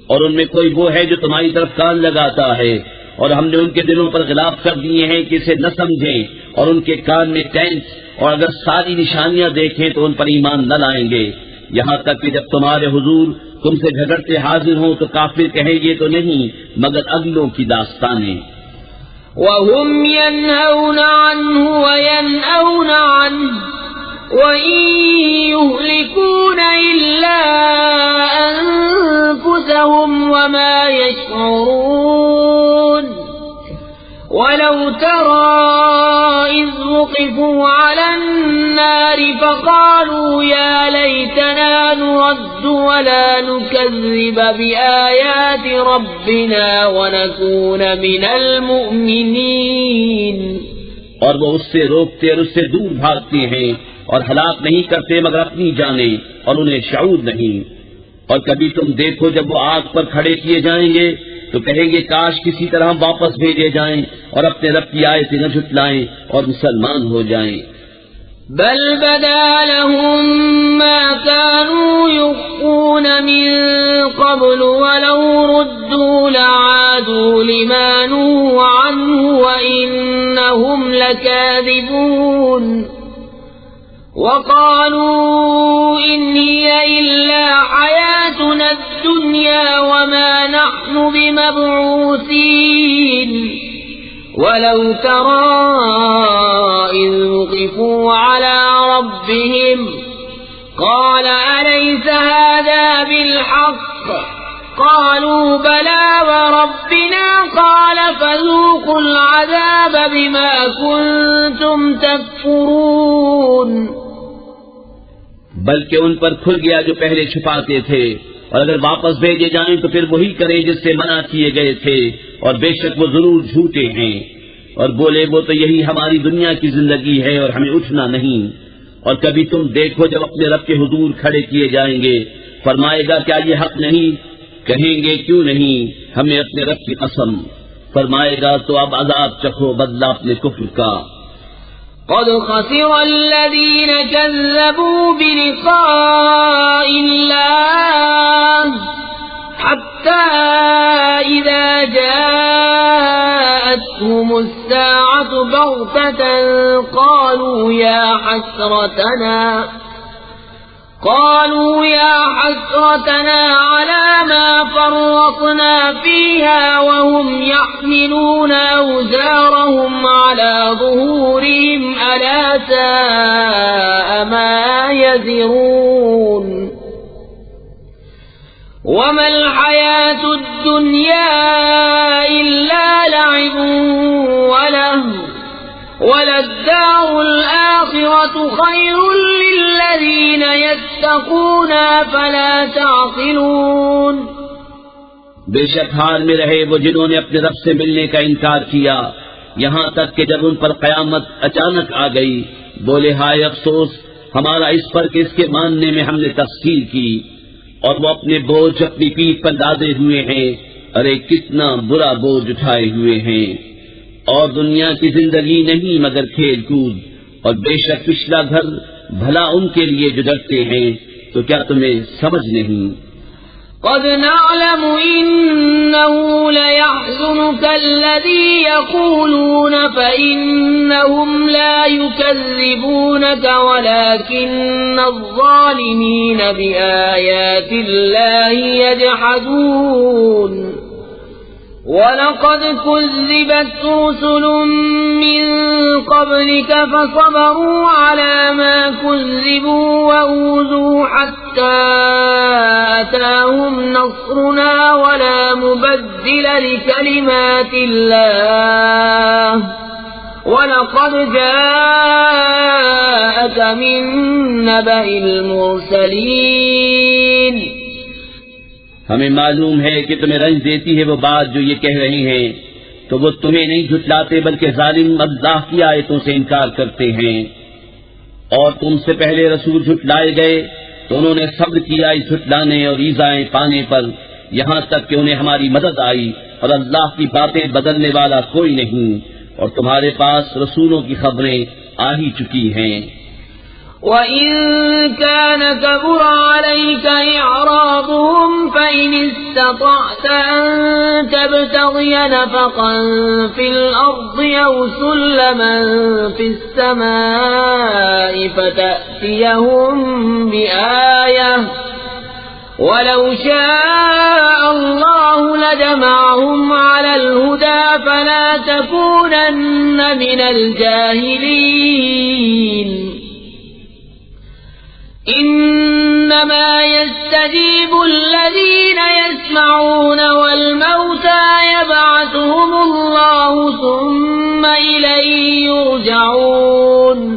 اور ان میں کوئی وہ ہے جو تمہاری طرف کان لگاتا ہے، اور ہم نے ان کے دلوں پر غلاف کر دیے ہیں کہ اسے نہ سمجھیں، اور ان کے کان میں ٹینس، اور اگر ساری نشانیاں دیکھیں تو ان پر ایمان نہ لائیں گے، یہاں تک کہ جب تمہارے حضور تم سے جھگڑتے حاضر ہوں تو کافر کہیں گے تو نہیں مگر اگلوں کی داستانیں۔ وَهُمْ يَنْهَوْنَ عَنْهُ وَيَنْأَوْنَ عَنْهُ وَإِنْ يُهْلِكُونَ إِلَّا أَنفُسَهُمْ وَمَا يَشْعُرُونَ۔ وَلَوْ تَرَى إِذْ وُقِفُوا عَلَى النَّارِ فَقَالُوا يَا لَيْتَنَا نُرَدُّ وَلَا نُكَذِّبَ بِآيَاتِ رَبِّنَا وَنَكُونَ مِنَ الْمُؤْمِنِينَ۔ اور وہ اس سے روکتے اور اس سے دور بھاگتے ہیں اور ہلاک نہیں کرتے مگر اپنی جانیں، اور انہیں شعور نہیں۔ اور کبھی تم دیکھو جب وہ آگ پر کھڑے کیے جائیں گے تو کہیں گے کاش کسی طرح ہم واپس بھیجے جائیں اور اپنے رب کی آیتیں نہ جھٹلائیں اور مسلمان ہو جائیں۔ بل بدا لهم ما كانوا يخفون من قبل ولو ردوا لعادوا لما نهوا عنه وإنهم لكاذبون۔ وقالوا إن هي إلا حياتنا الدنيا وما نحن بمبعوثين۔ ولو ترى إذ وقفوا على ربهم قال أليس هذا بالحق؟ قالوا بلى وربنا قال فذوقوا العذاب بما كنتم تكفرون۔ بلکہ ان پر کھل گیا جو پہلے چھپاتے تھے، اور اگر واپس بھیجے جائیں تو پھر وہی کریں جس سے منع کیے گئے تھے، اور بے شک وہ ضرور جھوٹے ہیں۔ اور بولے وہ تو یہی ہماری دنیا کی زندگی ہے اور ہمیں اٹھنا نہیں۔ اور کبھی تم دیکھو جب اپنے رب کے حضور کھڑے کیے جائیں گے فرمائے گا کیا یہ حق نہیں؟ کہیں گے کیوں نہیں، ہمیں اپنے رب کی قسم۔ فرمائے گا تو اب عذاب چکھو بدلہ اپنے کفر کا۔ قد خسر الذين كذبوا بلقاء الله حتى إذا جاءتهم الساعة بغتة قالوا يا حسرتنا على ما فرطنا فيها وهم يحملون أوزارهم على ظهورهم ألا ساء ما يزرون۔ وما الحياة الدنيا إلا لعب ولهو وللدار الآخرة خير للذين يتقون فلا تعقلون۔ بے شک حال میں رہے وہ جنہوں نے اپنے رب سے ملنے کا انکار کیا، یہاں تک کہ جب ان پر قیامت اچانک آ گئی بولے ہائے افسوس ہمارا اس پر کہ اس کے ماننے میں ہم نے تقصیر کی، اور وہ اپنے بوجھ اپنی پیٹھ پر لادے ہوئے ہیں، ارے کتنا برا بوجھ اٹھائے ہوئے ہیں۔ اور دنیا کی زندگی نہیں مگر کھیل کود، اور بے شک پچھلا گھر بھلا ان کے لیے جو ڈرتے ہیں، تو کیا تمہیں سمجھ نہیں؟ قد نعلم إنه ليحزنك الذي يقولون فإنهم لا يكذبونك ولكن الظالمين بآيات الله يجحدون وَلَقَدْ كُذِّبَتْ رُسُلٌ مِّن قَبْلِكَ فَصَبَرُوا عَلَىٰ مَا كُذِّبُوا وَأُوذُوا حَتَّىٰ أَتَاهُمْ نَصْرُنَا وَلَا مُبَدِّلَ لِكَلِمَاتِ اللَّهِ وَلَقَدْ جَاءَكَ مِن نَّبَإِ الْمُرْسَلِينَ۔ ہمیں معلوم ہے کہ تمہیں رنج دیتی ہے وہ بات جو یہ کہہ رہی ہیں، تو وہ تمہیں نہیں جھٹلاتے بلکہ ظالم اللہ کی آیتوں سے انکار کرتے ہیں۔ اور تم سے پہلے رسول جھٹلائے گئے تو انہوں نے صبر کیا اس جھٹلانے اور ایذائیں پانے پر، یہاں تک کہ انہیں ہماری مدد آئی، اور اللہ کی باتیں بدلنے والا کوئی نہیں، اور تمہارے پاس رسولوں کی خبریں آ ہی چکی ہیں۔ وَإِن كَانَ كَبُرَ عَلَيْكَ إِعْرَاضُهُمْ فَإِنِ اسْتَطَعْتَ أَن تَبْتَغِيَ نَفَقًا فِي الْأَرْضِ أَوْ سُلَّمًا فِي السَّمَاءِ فَتَأْتِيَهُم بِآيَةٍ وَلَوْ شَاءَ اللَّهُ لَجَمَعَهُمْ عَلَى الْهُدَى فَلَا تَكُونَنَّ مِنَ الْجَاهِلِينَ۔ إنما يستجيب الذين يسمعون والموتى يبعثهم الله ثم إليه يرجعون۔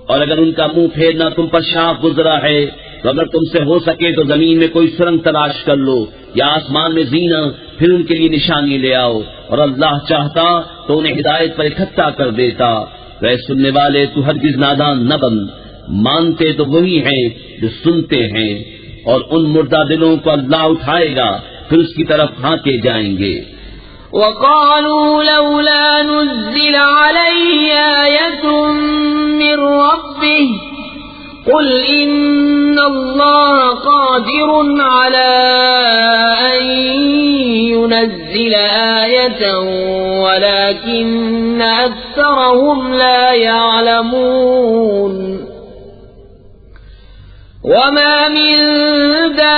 اور اگر ان کا منہ پھیرنا تم پر شاپ گزرا ہے تو اگر تم سے ہو سکے تو زمین میں کوئی سرنگ تلاش کر لو یا آسمان میں زینہ، پھر ان کے لیے نشانی لے آؤ، اور اللہ چاہتا تو انہیں ہدایت پر اکٹھا کر دیتا۔ اے سننے والے تو ہرگز نادان نہ بن، مانتے تو وہی ہیں جو سنتے ہیں، اور ان مردہ دلوں کو اللہ اٹھائے گا پھر اس کی طرف ہانکے جائیں گے۔ وَقَالُوا لَوْلَا نُزِّلَ عَلَيْهِ آيَةٌ مِّن رَّبِّهِ قُلْ إِنَّ اللَّهَ قَادِرٌ عَلَىٰ أَن يُنَزِّلَ آيَةً وَلَٰكِنَّ أَكْثَرَهُمْ لَا يَعْلَمُونَ۔ وَمَا مِن دَابَّةٍ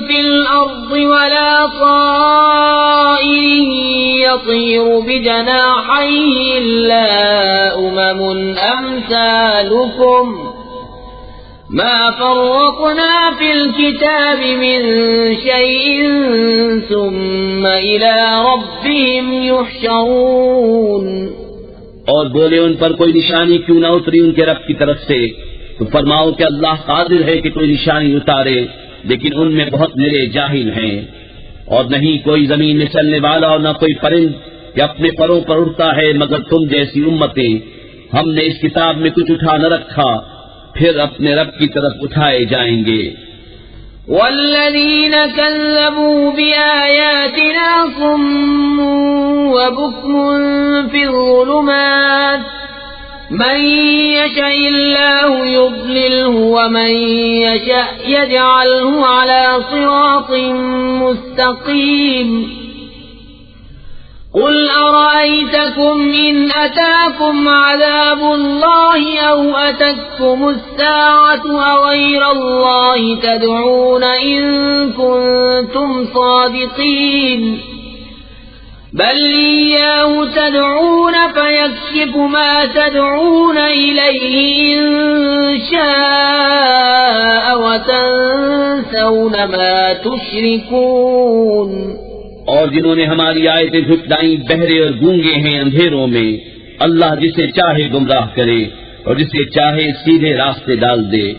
فِي الْأَرْضِ وَلَا طَائِرٍ يَطِيرُ بِجَنَاحَيْهِ إِلَّا أُمَمٌ أَمْثَالُكُمْ مَا فَرَّطْنَا فِي الْكِتَابِ مِن شَيْءٍ ثُمَّ إِلَىٰ رَبِّهِمْ يُحْشَرُونَ۔ اور بولے ان پر کوئی نشانی کیوں نہ اتری ان کے رب کی طرف سے، تو فرماؤ کہ اللہ قادر ہے کہ کوئی نشانی اتارے، لیکن ان میں بہت نرے جاہل ہیں۔ اور نہیں کوئی زمین میں چلنے والا اور نہ کوئی پرند کہ اپنے پروں پر اڑتا ہے مگر تم جیسی امتیں، ہم نے اس کتاب میں کچھ اٹھا نہ رکھا، پھر اپنے رب کی طرف اٹھائے جائیں گے۔ والذین کذبوا بآیاتنا صم وبکم فی الظلمات من یشاء اللہ یضللہ ومن یشاء یجعلہ علی صراط مستقیم۔ قل أرأيتكم إن أتاكم عذاب الله أو أتتكم الساعة أغير الله تدعون إن كنتم صادقين بل إياه تدعون فيكشف ما تدعون إليه إن شاء وتنسون ما تشركون۔ اور جنہوں نے ہماری آیتیں جھٹلائیں بہرے اور گونگے ہیں اندھیروں میں، اللہ جسے چاہے گمراہ کرے اور جسے چاہے سیدھے راستے ڈال دے۔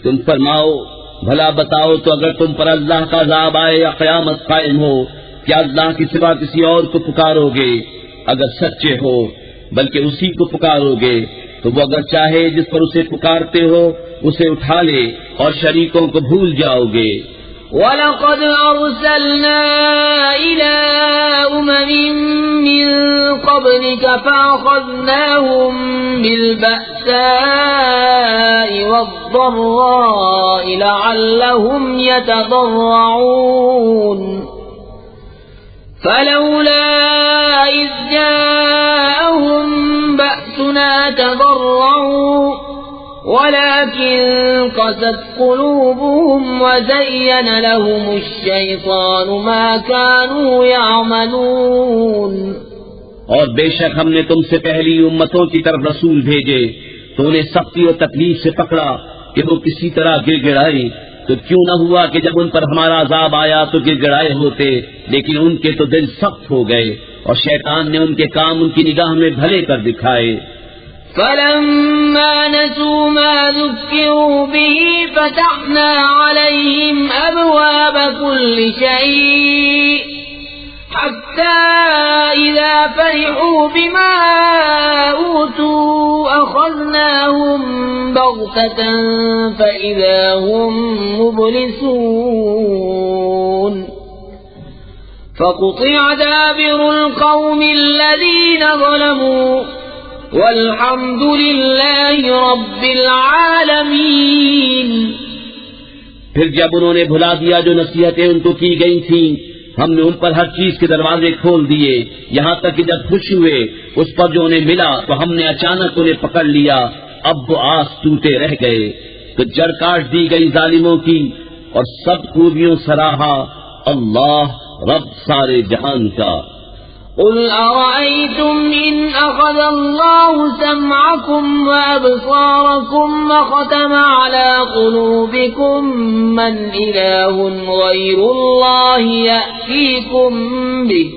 تم فرماؤ بھلا بتاؤ تو اگر تم پر اللہ کا عذاب آئے یا قیامت قائم ہو کیا اللہ کے سوا کسی اور کو پکارو گے؟ اگر سچے ہو بلکہ اسی کو پکارو گے تو وہ اگر چاہے جس پر اسے پکارتے ہو اسے اٹھا لے اور شریکوں کو بھول جاؤ گے۔ وَلَقَدْ أَرْسَلْنَا إِلَىٰ أُمَمٍ مِّن قَبْلِكَ فَأَخَذْنَاهُم بِالْبَأْسَاءِ وَالضَّرَّاءِ لَعَلَّهُمْ يَتَضَرَّعُونَ فَلَوْلَا إِذْ جَاءَهُم بَأْسُنَا تَضَرَّعُوا وَلَكِن قَسَتْ قُلُوبُهُمْ وَزَيَّنَ لَهُمُ الشَّيْطَانُ مَا كَانُوا يَعْمَلُونَ۔ اور بے شک ہم نے تم سے پہلی امتوں کی طرف رسول بھیجے تو انہیں سختی اور تکلیف سے پکڑا کہ وہ کسی طرح گر گڑائے، تو کیوں نہ ہوا کہ جب ان پر ہمارا عذاب آیا تو گر گڑائے ہوتے، لیکن ان کے تو دل سخت ہو گئے اور شیطان نے ان کے کام ان کی نگاہ میں بھلے کر دکھائے۔ فَلَمَّا نَسُوا مَا ذُكِّرُوا بِهِ فَتَحْنَا عَلَيْهِمْ أَبْوَابَ كُلِّ شَيْءٍ حَتَّى إِذَا فَرِحُوا بِمَا أُوتُوا أَخَذْنَاهُمْ بَغْتَةً فَإِذَا هُمْ مُبْلِسُونَ فَقُطِعَ دَابِرُ الْقَوْمِ الَّذِينَ ظَلَمُوا والحمد للہ رب العالمین۔ پھر جب انہوں نے بھلا دیا جو نصیحتیں ان کو کی گئی تھیں، ہم نے ان پر ہر چیز کے دروازے کھول دیے، یہاں تک کہ جب خوش ہوئے اس پر جو انہیں ملا تو ہم نے اچانک انہیں پکڑ لیا، اب وہ آس ٹوٹے رہ گئے، تو جڑ کاٹ دی گئی ظالموں کی، اور سب خوبیوں سراہا اللہ رب سارے جہان کا۔ قل أرأيتم إن أخذ الله سمعكم وأبصاركم وختم على قلوبكم من إله غير الله يأتيكم به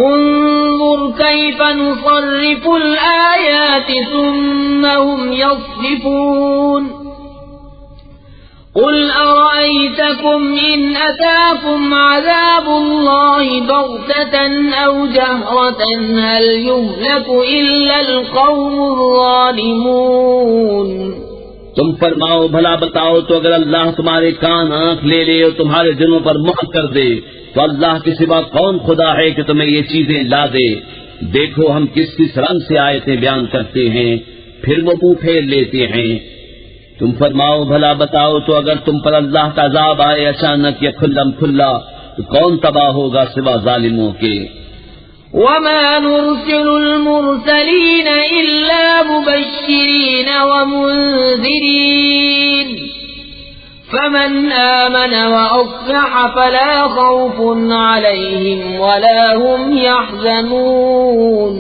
انظر كيف نصرف الآيات ثم هم يصدفون قل أرأيتكم إن أتاكم عذاب الله بغتة أو جهرة هل يهلك إلا القوم الظالمون۔ تم فرماؤ بھلا بتاؤ تو اگر اللہ تمہارے کان آنکھ لے لے اور تمہارے دلوں پر مہر کر دے تو اللہ کے سوا کون خدا ہے کہ تمہیں یہ چیزیں لا دے؟ دیکھو ہم کس کس رنگ سے آیتیں بیان کرتے ہیں، پھر وہ منہ پھیر لیتے ہیں۔ تم فرماؤ بھلا بتاؤ تو اگر تم پر اللہ کا عذاب آئے اچانک یا کھلم کھلا تو کون تباہ ہوگا سوا ظالموں کے؟ وما نرسل المرسلين إلا مبشرين ومنذرين فمن آمن وأصلح فلا خوف عليهم ولا هم يحزنون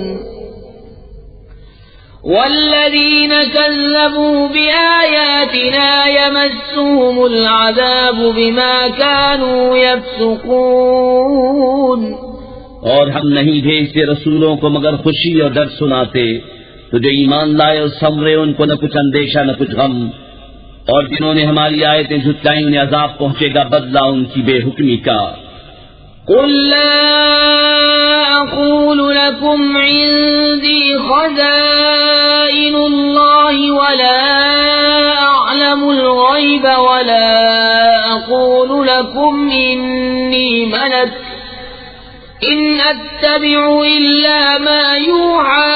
والذين كذبوا بآياتنا يمسهم العذاب بما كانوا يفسقون۔ اور ہم نہیں بھیجتے رسولوں کو مگر خوشی اور ڈر سناتے، تو جو ایمان لائے اور سمرے ان کو نہ کچھ اندیشہ نہ کچھ غم، اور جنہوں نے ہماری آیتیں جھٹلائیں انہیں عذاب پہنچے گا بدلہ ان کی بے حکمی کا۔ قل لا أقول لكم عندي خزائن الله ولا أعلم الغيب ولا أقول لكم إني ملك إن أتبع إلا ما يوحى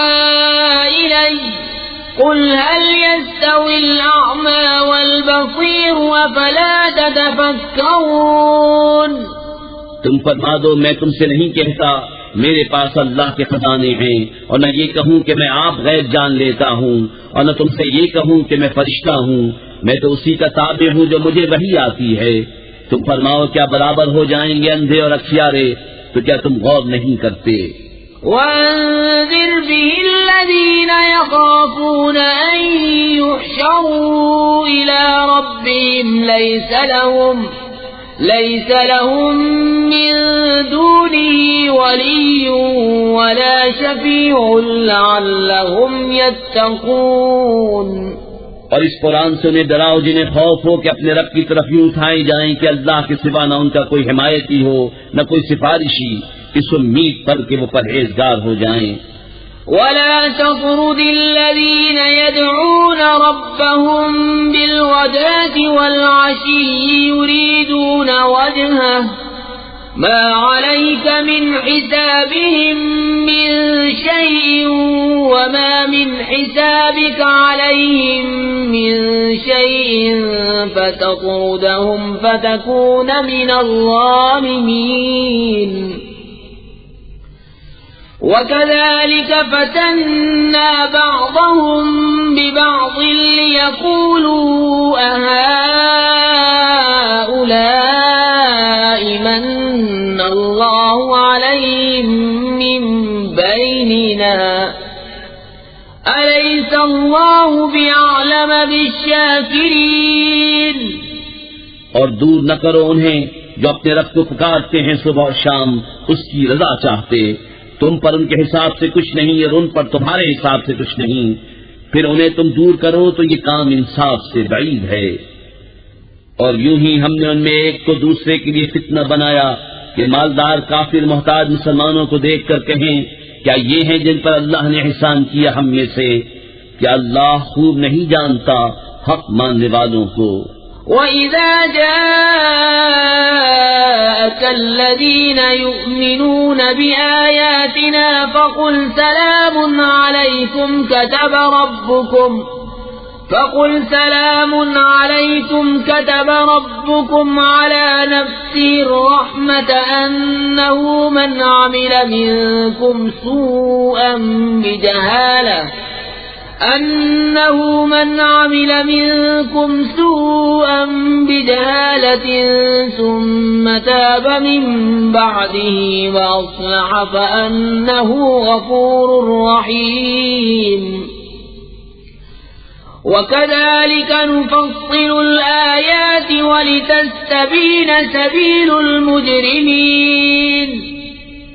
إلي قل هل يستوي الأعمى والبصير أفلا تتفكرون۔ تم فرما دو میں تم سے نہیں کہتا میرے پاس اللہ کے خزانے ہیں، اور نہ یہ کہوں کہ میں آپ غیب جان لیتا ہوں، اور نہ تم سے یہ کہوں کہ میں فرشتہ ہوں، میں تو اسی کا تابع ہوں جو مجھے وحی آتی ہے۔ تم فرماؤ کیا برابر ہو جائیں گے اندھے اور اکھیارے؟ تو کیا تم غور نہیں کرتے؟ وَأَنذِرْ بِهِ الَّذِينَ يَخَافُونَ أَن يُحْشَرُوا إِلَى رَبِّهِمْ لَيْسَ لَهُم مِّن دُونِهِ وَلِيٌّ وَلَا شَفِيعٌ لَعَلَّهُمْ يَتَّقُونَ۔ اور اس قرآن سے انہیں ڈراؤ جنہیں خوف ہو کہ اپنے رب کی طرف یوں اٹھائے جائیں کہ اللہ کے سوا نہ ان کا کوئی حمایتی ہو نہ کوئی سفارشی، اس امید پر کہ وہ پرہیزگار ہو جائیں۔ ولا تطرد الذين يدعون ربهم بالغداة والعشي يريدون وجهه ما عليك من حسابهم من شيء وما من حسابك عليهم من شيء فتطردهم فتكون من الظالمين وكذلك فتنا بعضهم ببعض ليقولوا أهؤلاء من الله عليهم من بيننا أليس الله بأعلم بالشاكرين۔ اور دور نہ کرو انہیں جو اپنے رب کو پکارتے ہیں صبح اور شام اس کی رضا چاہتے، تم پر ان کے حساب سے کچھ نہیں اور ان پر تمہارے حساب سے کچھ نہیں، پھر انہیں تم دور کرو تو یہ کام انصاف سے بعید ہے۔ اور یوں ہی ہم نے ان میں ایک کو دوسرے کے لیے فتنہ بنایا کہ مالدار کافر محتاج مسلمانوں کو دیکھ کر کہیں کیا یہ ہیں جن پر اللہ نے احسان کیا ہم میں سے؟ کیا اللہ خوب نہیں جانتا حق ماننے والوں کو؟ وَإِذَا جَاءَكَ الَّذِينَ يُؤْمِنُونَ بِآيَاتِنَا فَقُلْ سَلَامٌ عَلَيْكُمْ كَتَبَ رَبُّكُمْ عَلَى نَفْسِهِ الرَّحْمَةَ أَنَّهُ مَنْ عَمِلَ منكم سوءا بجهالة ثم تاب من بعده وأصلح فأنه غفور رحيم وكذلك نفصل الآيات ولتستبين سبيل المجرمين۔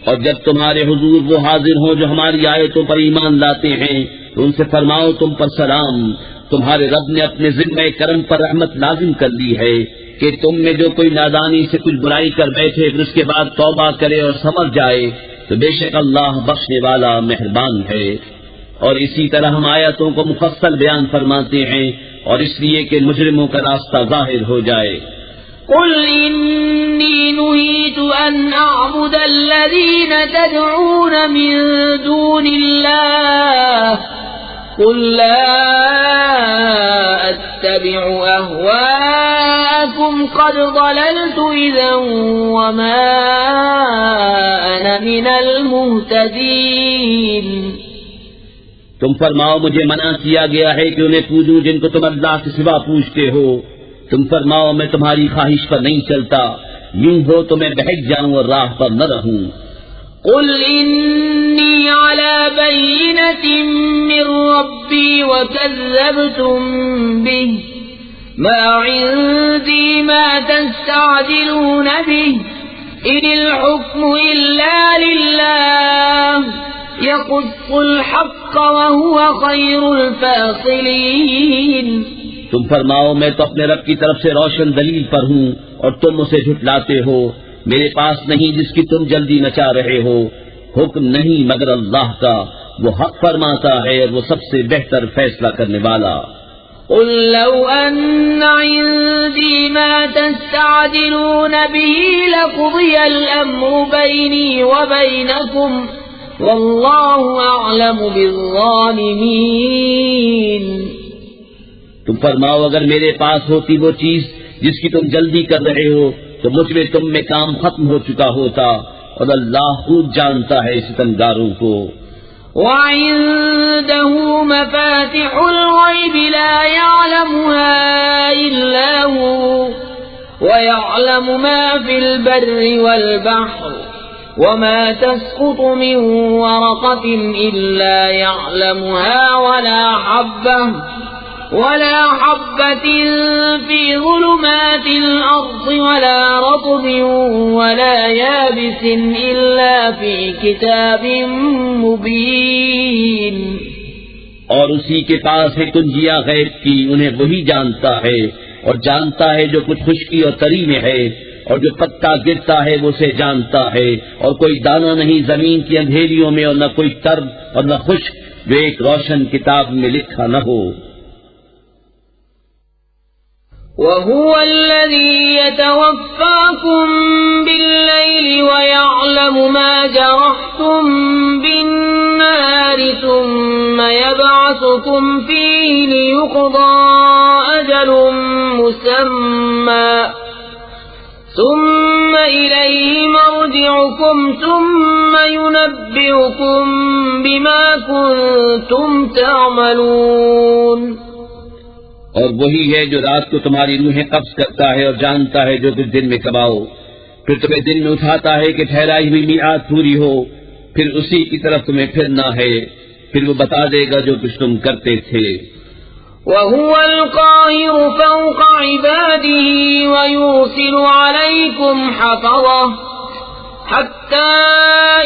اور جب تمہارے حضور وہ حاضر ہوں جو ہماری آیتوں پر ایمان لاتے ہیں تو ان سے فرماؤ تم پر سلام، تمہارے رب نے اپنے ذمہ کرم پر رحمت لازم کر لی ہے کہ تم میں جو کوئی نادانی سے کچھ برائی کر بیٹھے پھر اس کے بعد توبہ کرے اور سمجھ جائے تو بے شک اللہ بخشنے والا مہربان ہے۔ اور اسی طرح ہم آیتوں کو مفصل بیان فرماتے ہیں اور اس لیے کہ مجرموں کا راستہ ظاہر ہو جائے۔ قل إني نهيت أن أعبد الذين تدعون من دون الله قل لا أتبع أهواءكم قد ضللت إذا وما أنا من المهتدين۔ تم فرماؤ مجھے منع کیا گیا ہے کہ انہیں پوجوں جن کو تم اللہ کے سوا پوجتے ہو، تم فرماؤ میں تمہاری خواہش پر نہیں چلتا، یوں ہو تو میں بہک جاؤں اور راہ پر نہ رہوں۔ قل إني على بينة من ربي وكذبتم به ما عندي ما تستعجلون به إن الحكم إلا لله يقص الحق وهو خير الفاصلين۔ تم فرماؤ میں تو اپنے رب کی طرف سے روشن دلیل پر ہوں اور تم اسے جھٹلاتے ہو، میرے پاس نہیں جس کی تم جلدی مچا رہے ہو، حکم نہیں مگر اللہ کا، وہ حق فرماتا ہے اور وہ سب سے بہتر فیصلہ کرنے والا۔ قل لو أن عندي ما تستعجلون به لقضي الأمر بيني وبينكم والله أعلم بالظالمين۔ تم فرماؤ اگر میرے پاس ہوتی وہ چیز جس کی تم جلدی کر رہے ہو تو مجھ میں تم میں کام ختم ہو چکا ہوتا، اور اللہ خوب جانتا ہے ستمگاروں کو۔ وعنده مفاتح الغيب لا يعلمها إلا هو ويعلم ما في البر والبحر وما تسقط من ورقة إلا يعلمها ولا حبة في ظلمات الأرض ولا رطب ولا يابس إلا في كتاب مبين۔ اور اسی کے پاس ہے کنجیاں غیب کی، انہیں وہی جانتا ہے، اور جانتا ہے جو کچھ خشکی اور تری میں ہے، اور جو پتا گرتا ہے وہ اسے جانتا ہے، اور کوئی دانہ نہیں زمین کی اندھیریوں میں، اور نہ کوئی ترب اور نہ خشک جو ایک روشن کتاب میں لکھا نہ ہو۔ وَهُوَ الَّذِي يَتَوَفَّاكُم بِاللَّيْلِ وَيَعْلَمُ مَا جَرَحْتُم بِالنَّهَارِ ثُمَّ يَبْعَثُكُمْ فِيهِ لِيُقْضَىٰ أَجَلٌ مُّسَمًّى ثُمَّ إِلَيْهِ مَرْجِعُكُمْ ثُمَّ يُنَبِّئُكُم بِمَا كُنتُمْ تَعْمَلُونَ۔ اور وہی ہے جو رات کو تمہاری روحیں قبض کرتا ہے اور جانتا ہے جو کچھ دن میں کماؤ، پھر تمہیں دن میں اٹھاتا ہے کہ ٹھہرائی ہوئی میعاد پوری ہو، پھر اسی کی طرف تمہیں پھرنا ہے، پھر وہ بتا دے گا جو کچھ تم کرتے تھے۔ وَهُوَ الْقَاهِرُ فَوْقَ عِبَادِهِ وَيُرْسِلُ عَلَيْكُمْ حَفَظَةً حَتَّى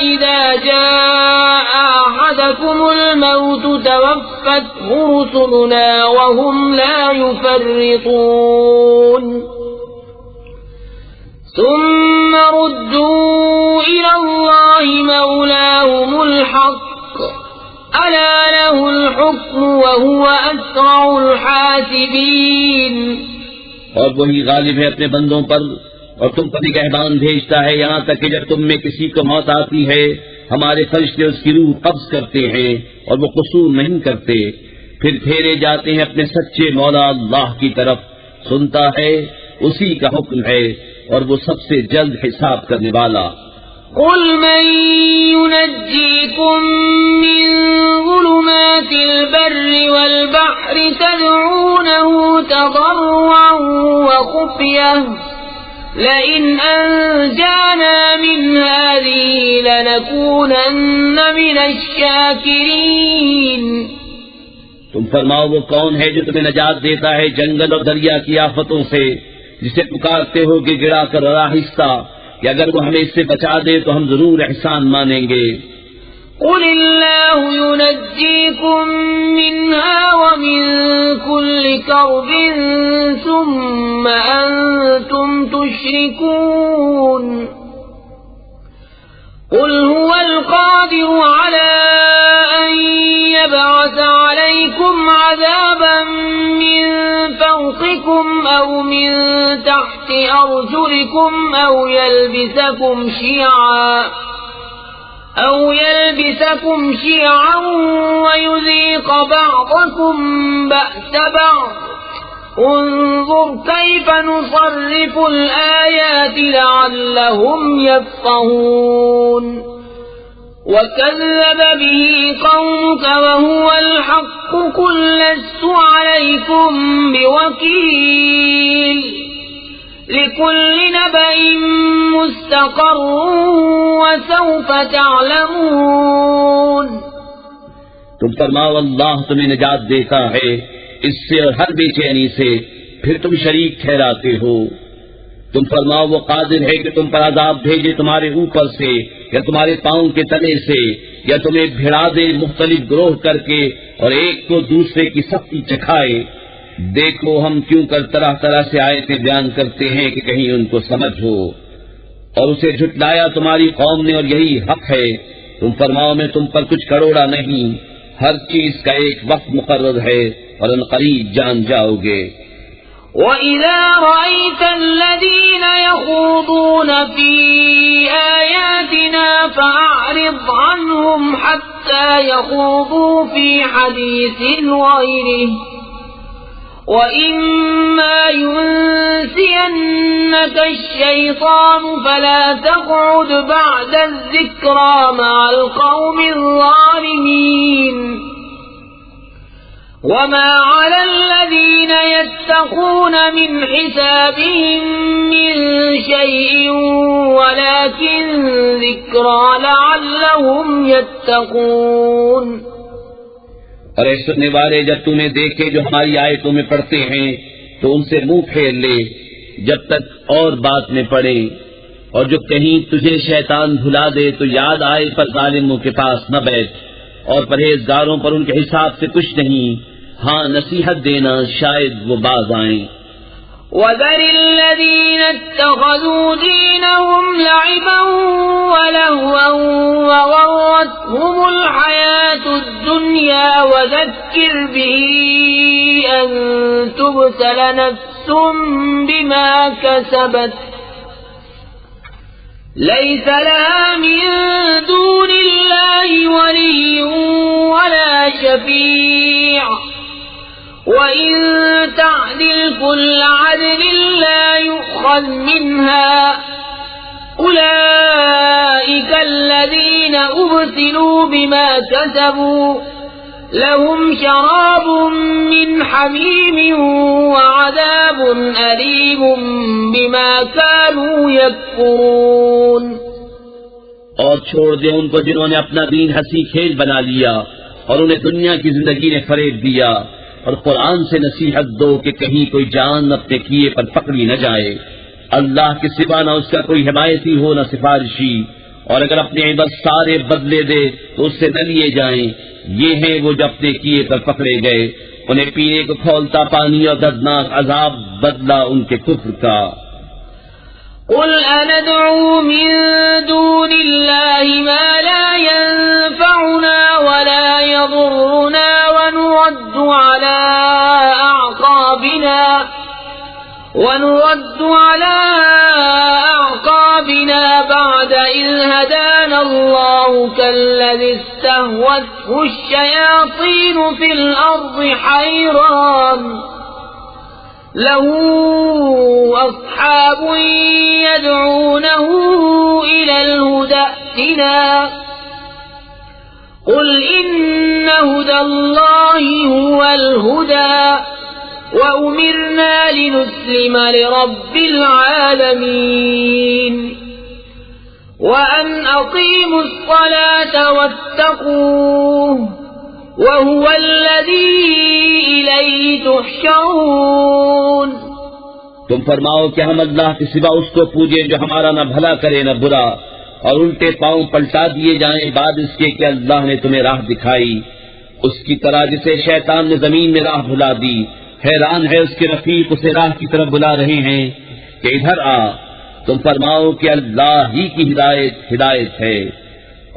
إِذَا جَاءَ أَحَدَكُمُ الْمَوْتُ تَوَفَّتْهُ رُسُلُنَا وَهُمْ لَا يُفَرِّطُونَ ثُمَّ رُدُّوا إِلَى اللَّهِ مَوْلَاهُمُ الْحَقِّ أَلَا لَهُ الْحُكْمُ وَهُوَ أَسْرَعُ الْحَاسِبِينَ۔ اور وہی غالب ہے اپنے بندوں پر، اور تم پر نگہبان بھیجتا ہے، یہاں تک کہ جب تم میں کسی کو موت آتی ہے ہمارے فرشتے اس کی روح قبض کرتے ہیں اور وہ قصور نہیں کرتے، پھر پھیرے جاتے ہیں اپنے سچے مولا اللہ کی طرف، سنتا ہے اسی کا حکم ہے اور وہ سب سے جلد حساب کرنے والا۔ قُلْ مَن يُنَجِّيكُم مِّن ظُلُمَاتِ الْبَرِّ وَالْبَحْرِ تَدْعُونَهُ تَضَرُّعًا وَخُفْيَةً لَئِنْ أَنجَانَا مِنْ هَٰذِهِ لَنَكُونَنَّ مِنَ الشَّاكِرِينَ۔ تم فرماؤ وہ کون ہے جو تمہیں نجات دیتا ہے جنگل اور دریا کی آفتوں سے، جسے پکارتے ہو کہ گڑا کر آہستہ، کہ اگر وہ ہمیں اس سے بچا دے تو ہم ضرور احسان مانیں گے۔ قُلِ اللَّهُ يُنَجِّيكُم مِّنْهَا وَمِن كُلِّ كَرْبٍ ثُمَّ أَنتُمْ تُشْرِكُونَ قُلْ هُوَ الْقَادِرُ عَلَىٰ أَن يَبْعَثَ عَلَيْكُمْ عَذَابًا مِّن فَوْقِكُمْ أَوْ مِن تَحْتِ أَرْجُلِكُمْ أَوْ يَلْبِسَكُمْ شِيَعًا وَيُذِيقَ بَعْضَكُم بَأْسَ بَعْضٍ انظُرْ كَيْفَ نُصَرِّفُ الْآيَاتِ لَعَلَّهُمْ يَفْقَهُونَ وَكَذَّبَ بِهِ قَوْمُكَ وَهُوَ الْحَقُّ قُل لَّسْتُ عَلَيْكُمْ بِوَكِيلٍ لِكُلِّ نَبَإٍ مُّسْتَقَرٌّ وَسَوْفَ تَعْلَمُونَ۔ تم فرماؤ اللہ تمہیں نجات دیتا ہے اس سے اور ہر بے چینی سے، پھر تم شریک ٹھہراتے ہو۔ تم فرماؤ وہ قادر ہے کہ تم پر عذاب بھیجے تمہارے اوپر سے یا تمہارے پاؤں کے تلے سے، یا تمہیں بھیڑا دے مختلف گروہ کر کے اور ایک کو دوسرے کی سختی چکھائے۔ دیکھو ہم کیوں کر طرح طرح سے آیتیں بیان کرتے ہیں کہ کہیں ان کو سمجھ ہو، اور اسے جھٹلایا تمہاری قوم نے اور یہی حق ہے۔ تم فرماؤ میں تم پر کچھ کروڑا نہیں، ہر چیز کا ایک وقت مقرر ہے اور ان قریب جان جاؤ گے۔ وَإِذَا رَأَيْتَ الَّذِينَ يَخُوضُونَ فِي آيَاتِنَا فَأَعْرِضْ عَنْهُمْ حَتَّى يَخُوضُوا فِي حَدِيثٍ غَيْرِهِ وَإِمَّا يُنسِيَنَّكَ الشَّيْطَانُ فَلَا تَقْعُدْ بَعْدَ الذِّكْرَىٰ مَعَ الْقَوْمِ الظَّالِمِينَ وَمَا عَلَى الَّذِينَ يَتَّقُونَ مِنْ حِسَابِهِم مِّن شَيْءٍ وَلَٰكِن ذِكْرَىٰ لَعَلَّهُمْ يَتَّقُونَ۔ اور اے سننے والے جب تمہیں دیکھے جو ہماری آیتوں میں پڑھتے ہیں تو ان سے منہ پھیر لے جب تک اور بات میں پڑے، اور جو کہیں تجھے شیطان بھلا دے تو یاد آئے پر ظالموں کے پاس نہ بیٹھ، اور پرہیزگاروں پر ان کے حساب سے کچھ نہیں، ہاں نصیحت دینا شاید وہ باز آئیں۔ وَذَرِ الَّذِينَ اتَّخَذُوا دِينَهُمْ لَعِبًا وَلَهْوًا وَغَرَّتْهُمُ الْحَيَاةُ الدُّنْيَا وَذَكِّرْ بِهِ أَن تُبْسَلَ نَفْسٌ بِمَا كَسَبَتْ لَيْسَ لَهَا مِن دُونِ اللَّهِ وَلِيٌّ وَلَا شَفِيعٌ وَإِن تَعْدِلْ كُلَّ عَدْلٍ لَّا يُؤْخَذْ مِنْهَا أُولَئِكَ الَّذِينَ أُبْسِلُوا بِمَا كَسَبُوا لَهُمْ شَرَابٌ مِّنْ حَمِيمٍ وَعَذَابٌ أَلِيمٌ بِمَا كَانُوا يَكْفُرُونَ۔ اور چھوڑ دے ان کو جنہوں نے اپنا دین ہنسی کھیل بنا لیا اور انہیں دنیا کی زندگی نے فریب دیا، اور قرآن سے نصیحت دو کہ کہیں کوئی جان اپنے کیے پر پکڑی نہ جائے۔ اللہ کے سوا نہ اس کا کوئی حمایتی ہو نہ سفارشی، اور اگر اپنے عبد سارے بدلے دے تو اس سے نہ لیے جائیں۔ یہ ہیں وہ جو اپنے کیے پر پکڑے گئے، انہیں پینے کو کھولتا پانی اور دردناک عذاب بدلا ان کے کفر کا۔ قل أندعو من دون الله ما لا ينفعنا ولا يضرنا ونرد على أعقابنا بعد إذ هدانا الله كالذي استهوته الشياطين في الأرض حيران له أصحاب يدعونه إلى الهدى ائتنا قل إن هدى الله هو الهدى وأمرنا لنسلم لرب العالمين وأن أقيموا الصلاة واتقوه وَهُوَ الَّذِي إِلَيْهِ تُحْشَرُونَ۔ تم فرماؤ کہ ہم اللہ کے سوا اس کو پوجیں جو ہمارا نہ بھلا کرے نہ برا، اور الٹے پاؤں پلٹا دیے جائیں بعد اس کے کہ اللہ نے تمہیں راہ دکھائی، اس کی طرح جسے شیطان نے زمین میں راہ بھلا دی۔ حیران ہے اس کے رفیق اسے راہ کی طرف بلا رہے ہیں کہ ادھر آ۔ تم فرماؤ کہ اللہ ہی کی ہدایت ہے،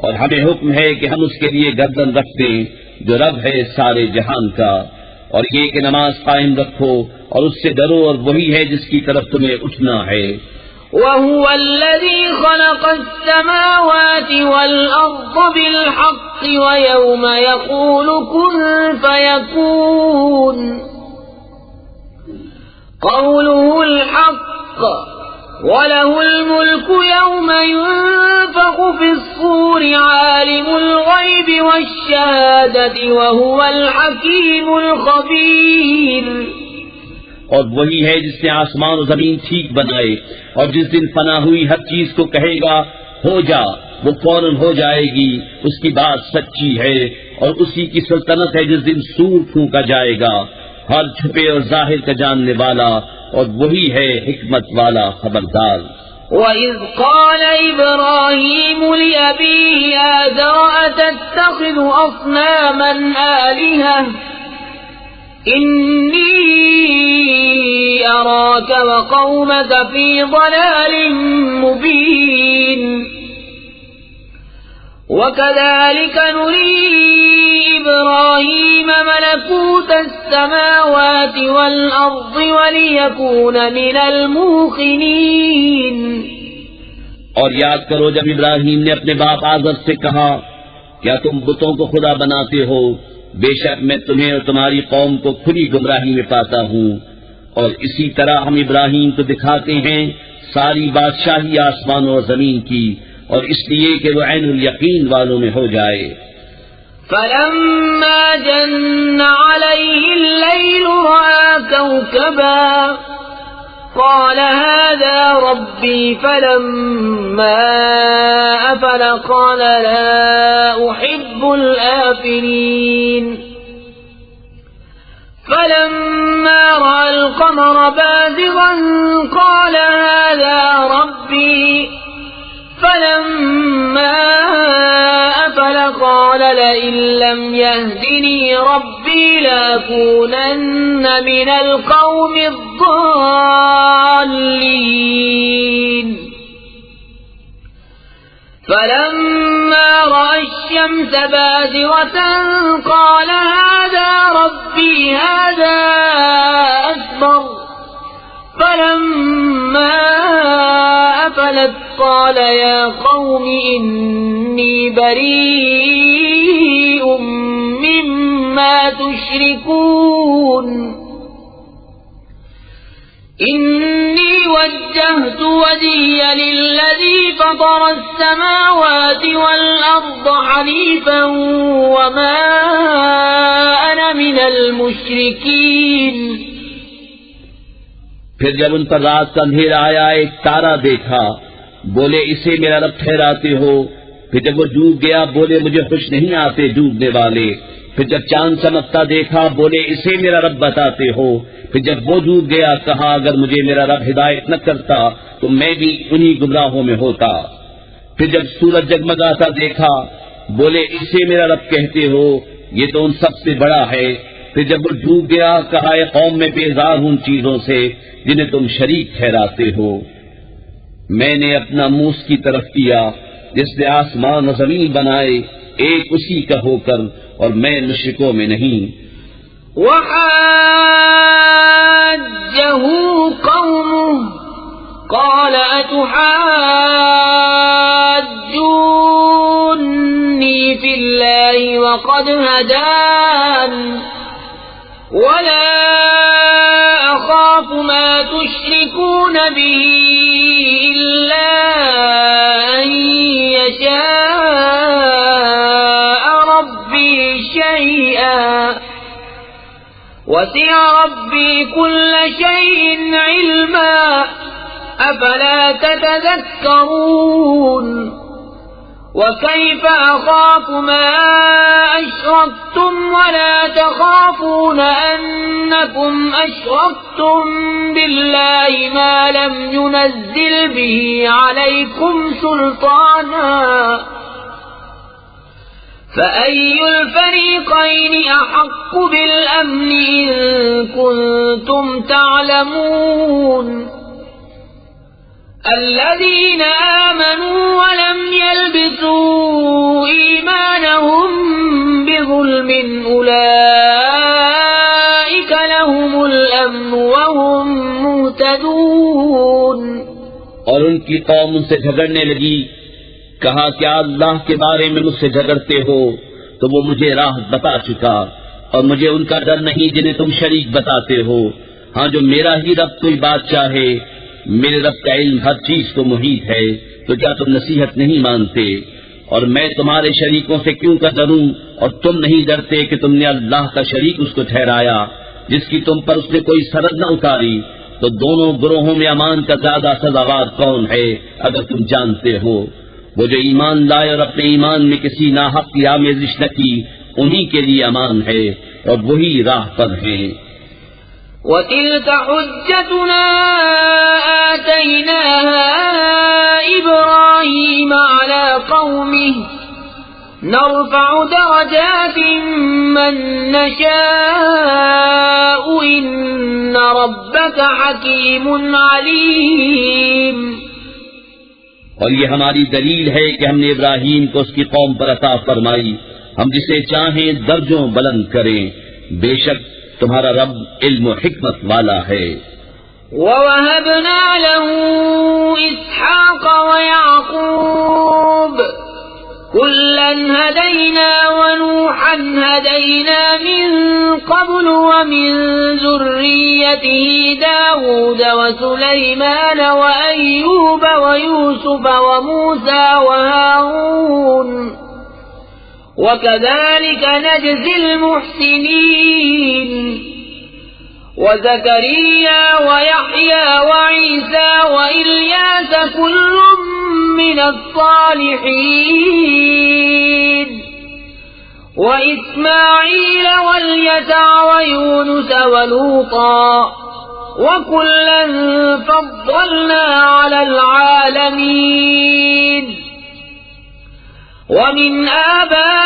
اور ہمیں حکم ہے کہ ہم اس کے لیے گردن رکھ دیں جو رب ہے سارے جہان کا، اور یہ کہ نماز قائم رکھو اور اس سے ڈرو، اور وہی ہے جس کی طرف تمہیں اٹھنا ہے۔ وَهُوَ الَّذِي خَلَقَ السَّمَاوَاتِ وَالْأَرْضَ بِالْحَقِّ وَيَوْمَ يَقُولُ كُن فَيَكُونُ قَوْلُهُ الْحَقُّ وَلَهُ الْمُلْكُ يَوْمَ يُنفَخُ فِي الصُّورِ عَالِمُ الْغَيْبِ وَالشَّهَادَةِ وَهُوَ الْحَكِيمُ الْخَبِيرُ۔ اور وہی ہے جس نے آسمان و زمین ٹھیک بنائے، اور جس دن فنا ہوئی ہر چیز کو کہے گا ہو جا، وہ فوراً ہو جائے گی، اس کی بات سچی ہے، اور اسی کی سلطنت ہے جس دن سور پھونکا جائے گا، ہر چھپے اور ظاہر کا جاننے والا، اور وہی ہے حکمت والا خبردار۔ وَإِذْ قَالَ إِبْرَاهِيمُ لِأَبِيهِ آزَرَ أَتَتَّخِذُ أَصْنَامًا آلِهَةً إِنِّي أَرَاكَ وَقَوْمَكَ فِي ضَلَالٍ مُبِينٍ وَكَذَلِكَ نُرِي إِبْرَاهِيمَ مَلَكُوتَ السَّمَاوَاتِ وَالْأَرْضِ وَلِيَكُونَ مِنَ الْمُوقِنِينَ۔ اور یاد کرو جب ابراہیم نے اپنے باپ آزر سے کہا کیا تم بتوں کو خدا بناتے ہو؟ بے شک میں تمہیں اور تمہاری قوم کو کھلی گمراہی میں پاتا ہوں۔ اور اسی طرح ہم ابراہیم کو دکھاتے ہیں ساری بادشاہی آسمانوں اور زمین کی، اور اس لیے کہ وہ عین الیقین والوں میں ہو جائے۔ فَلَمَّا جَنَّ عَلَيْهِ اللَّيْلُ رَأَىٰ كَوْكَبًا قَالَ هَٰذَا رَبِّي فَلَمَّا أَفَلَ قَالَ لَا أُحِبُّ الْآفِلِينَ فَلَمَّا رَأَى الْقَمَرَ بَازِغًا قَالَ هَٰذَا رَبِّي فَلَمَّا أَفَلَ قَالَ قال لئن لم يهدني ربي لأكونن من القوم الضالين فلما رأى الشمس بازغة قال هذا ربي هذا أكبر فلما أفلت قال يا قوم إني بريء مما تشركون إني وجهت وجهي للذي فطر السماوات والأرض حنيفا وما أنا من المشركين. پھر جب ان پر رات کا اندھیرا آیا ایک تارا دیکھا، بولے اسے میرا رب ٹھہراتے ہو. پھر جب وہ ڈوب گیا بولے مجھے خوش نہیں آتے ڈوبنے والے. پھر جب چاند چمکتا دیکھا بولے اسے میرا رب بتاتے ہو. پھر جب وہ ڈوب گیا کہا اگر مجھے میرا رب ہدایت نہ کرتا تو میں بھی انہی گمراہوں میں ہوتا. پھر جب سورج جگمگاتا دیکھا بولے اسے میرا رب کہتے ہو، یہ تو ان سب سے بڑا ہے. پھر جب وہ ڈوب گیا کہا اے قوم میں بیزار ہوں چیزوں سے جنہیں تم شریک ٹھہراتے ہو. میں نے اپنا منہ اس کی طرف کیا جس نے آسمان و زمین بنائے ایک اسی کا ہو کر، اور میں مشرکوں میں نہیں. وحاجه قومه قال أتحاجوني في الله وقد هدان ولا أخاف ما تشركون به إلا أن يشاء ربي شيئا وسع ربي كل شيء علما أفلا تتذكرون. وكيف أخاف ما أشركتم ولا تخافون أنكم أشركتم بالله ما لم ينزل به عليكم سلطانا فأي الفريقين أحق بالأمن إن كنتم تعلمون. الذين آمنوا ولم يلبسوا إيمانهم بظلم أولئك لهم الأمن وهم مهتدون. اور ان کی قوم ان سے جھگڑنے لگی. کہا کیا اللہ کے بارے میں مجھ سے جھگڑتے ہو تو وہ مجھے راہ بتا چکا، اور مجھے ان کا ڈر نہیں جنہیں تم شریک بتاتے ہو. ہاں جو میرا ہی رب کوئی بات چاہے، میرے رب کا علم ہر چیز کو محیط ہے، تو کیا تم نصیحت نہیں مانتے؟ اور میں تمہارے شریکوں سے کیوں کا ڈروں اور تم نہیں ڈرتے کہ تم نے اللہ کا شریک اس کو ٹھہرایا جس کی تم پر اس نے کوئی سرحد نہ اتاری. تو دونوں گروہوں میں امان کا زیادہ سزاوار کون ہے اگر تم جانتے ہو؟ وہ جو ایمان لائے اور اپنے ایمان میں کسی ناحق کی آمیزش نہ کی انہی کے لیے امان ہے اور وہی راہ پر ہیں. وَتِلْكَ حُجَّتُنَا آتَيْنَاهَا إِبْرَاهِيمَ عَلَى قَوْمِهِ نَرْفَعُ دَرَجَاتٍ مَّن نَّشَاءُ إِنَّ رَبَّكَ حَكِيمٌ عَلِيمٌ. اور یہ ہماری دلیل ہے کہ ہم نے ابراہیم کو اس کی قوم پر عطا فرمائی، ہم جسے چاہیں درجوں بلند کریں. بے شک تمہارا رب علم و حکمت والا ہے. وَوَهَبْنَا لَهُ إِسْحَاقَ وَيَعْقُوبَ كُلًّا هَدَيْنَا وَنُوحًا هَدَيْنَا مِن قَبْلُ وَمِن ذُرِّيَّتِهِ دَاوُودَ وَسُلَيْمَانَ وَأَيُّوبَ وَيُوسُفَ وَمُوسَى وَهَارُونَ وَكَذَلِكَ نَجْزِي الْمُحْسِنِينَ. وَزَكَرِيَّا وَيَحْيَى وَعِيسَى وَإِلْيَاسَ كُلٌّ مِّنَ الصَّالِحِينَ. وَإِسْمَاعِيلَ وَالْيَسَعَ وَيُونُسَ وَلُوطًا وَكُلًّا فَضَّلْنَا عَلَى الْعَالَمِينَ. ومن آبائهم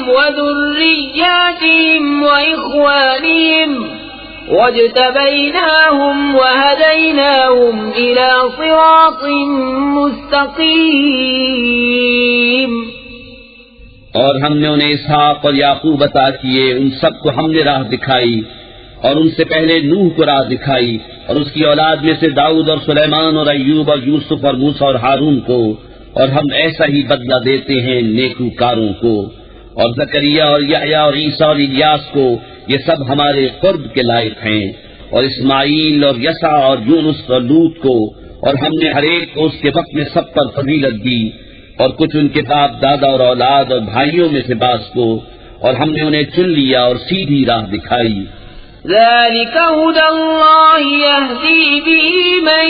وذرياتهم وإخوانهم واجتبيناهم وهديناهم إلى صراط مستقيم. اور ہم نے انہیں اسحاق اور یعقوب عطا کیے، ان سب کو ہم نے راہ دکھائی، اور ان سے پہلے نوح کو راہ دکھائی، اور اس کی اولاد میں سے داؤد اور سلیمان اور ایوب اور یوسف اور موسیٰ اور ہارون کو، اور ہم ایسا ہی بدلہ دیتے ہیں نیکوکاروں کو. اور زکریا اور یحییٰ اور عیسیٰ اور الیاس کو، یہ سب ہمارے قرب کے لائق ہیں. اور اسماعیل اور یسع اور یونس اور لوط کو، اور ہم نے ہر ایک کو اس کے وقت میں سب پر فضیلت دی. اور کچھ ان کے باپ دادا اور اولاد اور بھائیوں میں سے بعض کو، اور ہم نے انہیں چن لیا اور سیدھی راہ دکھائی. ذلك هدى الله يهدي به من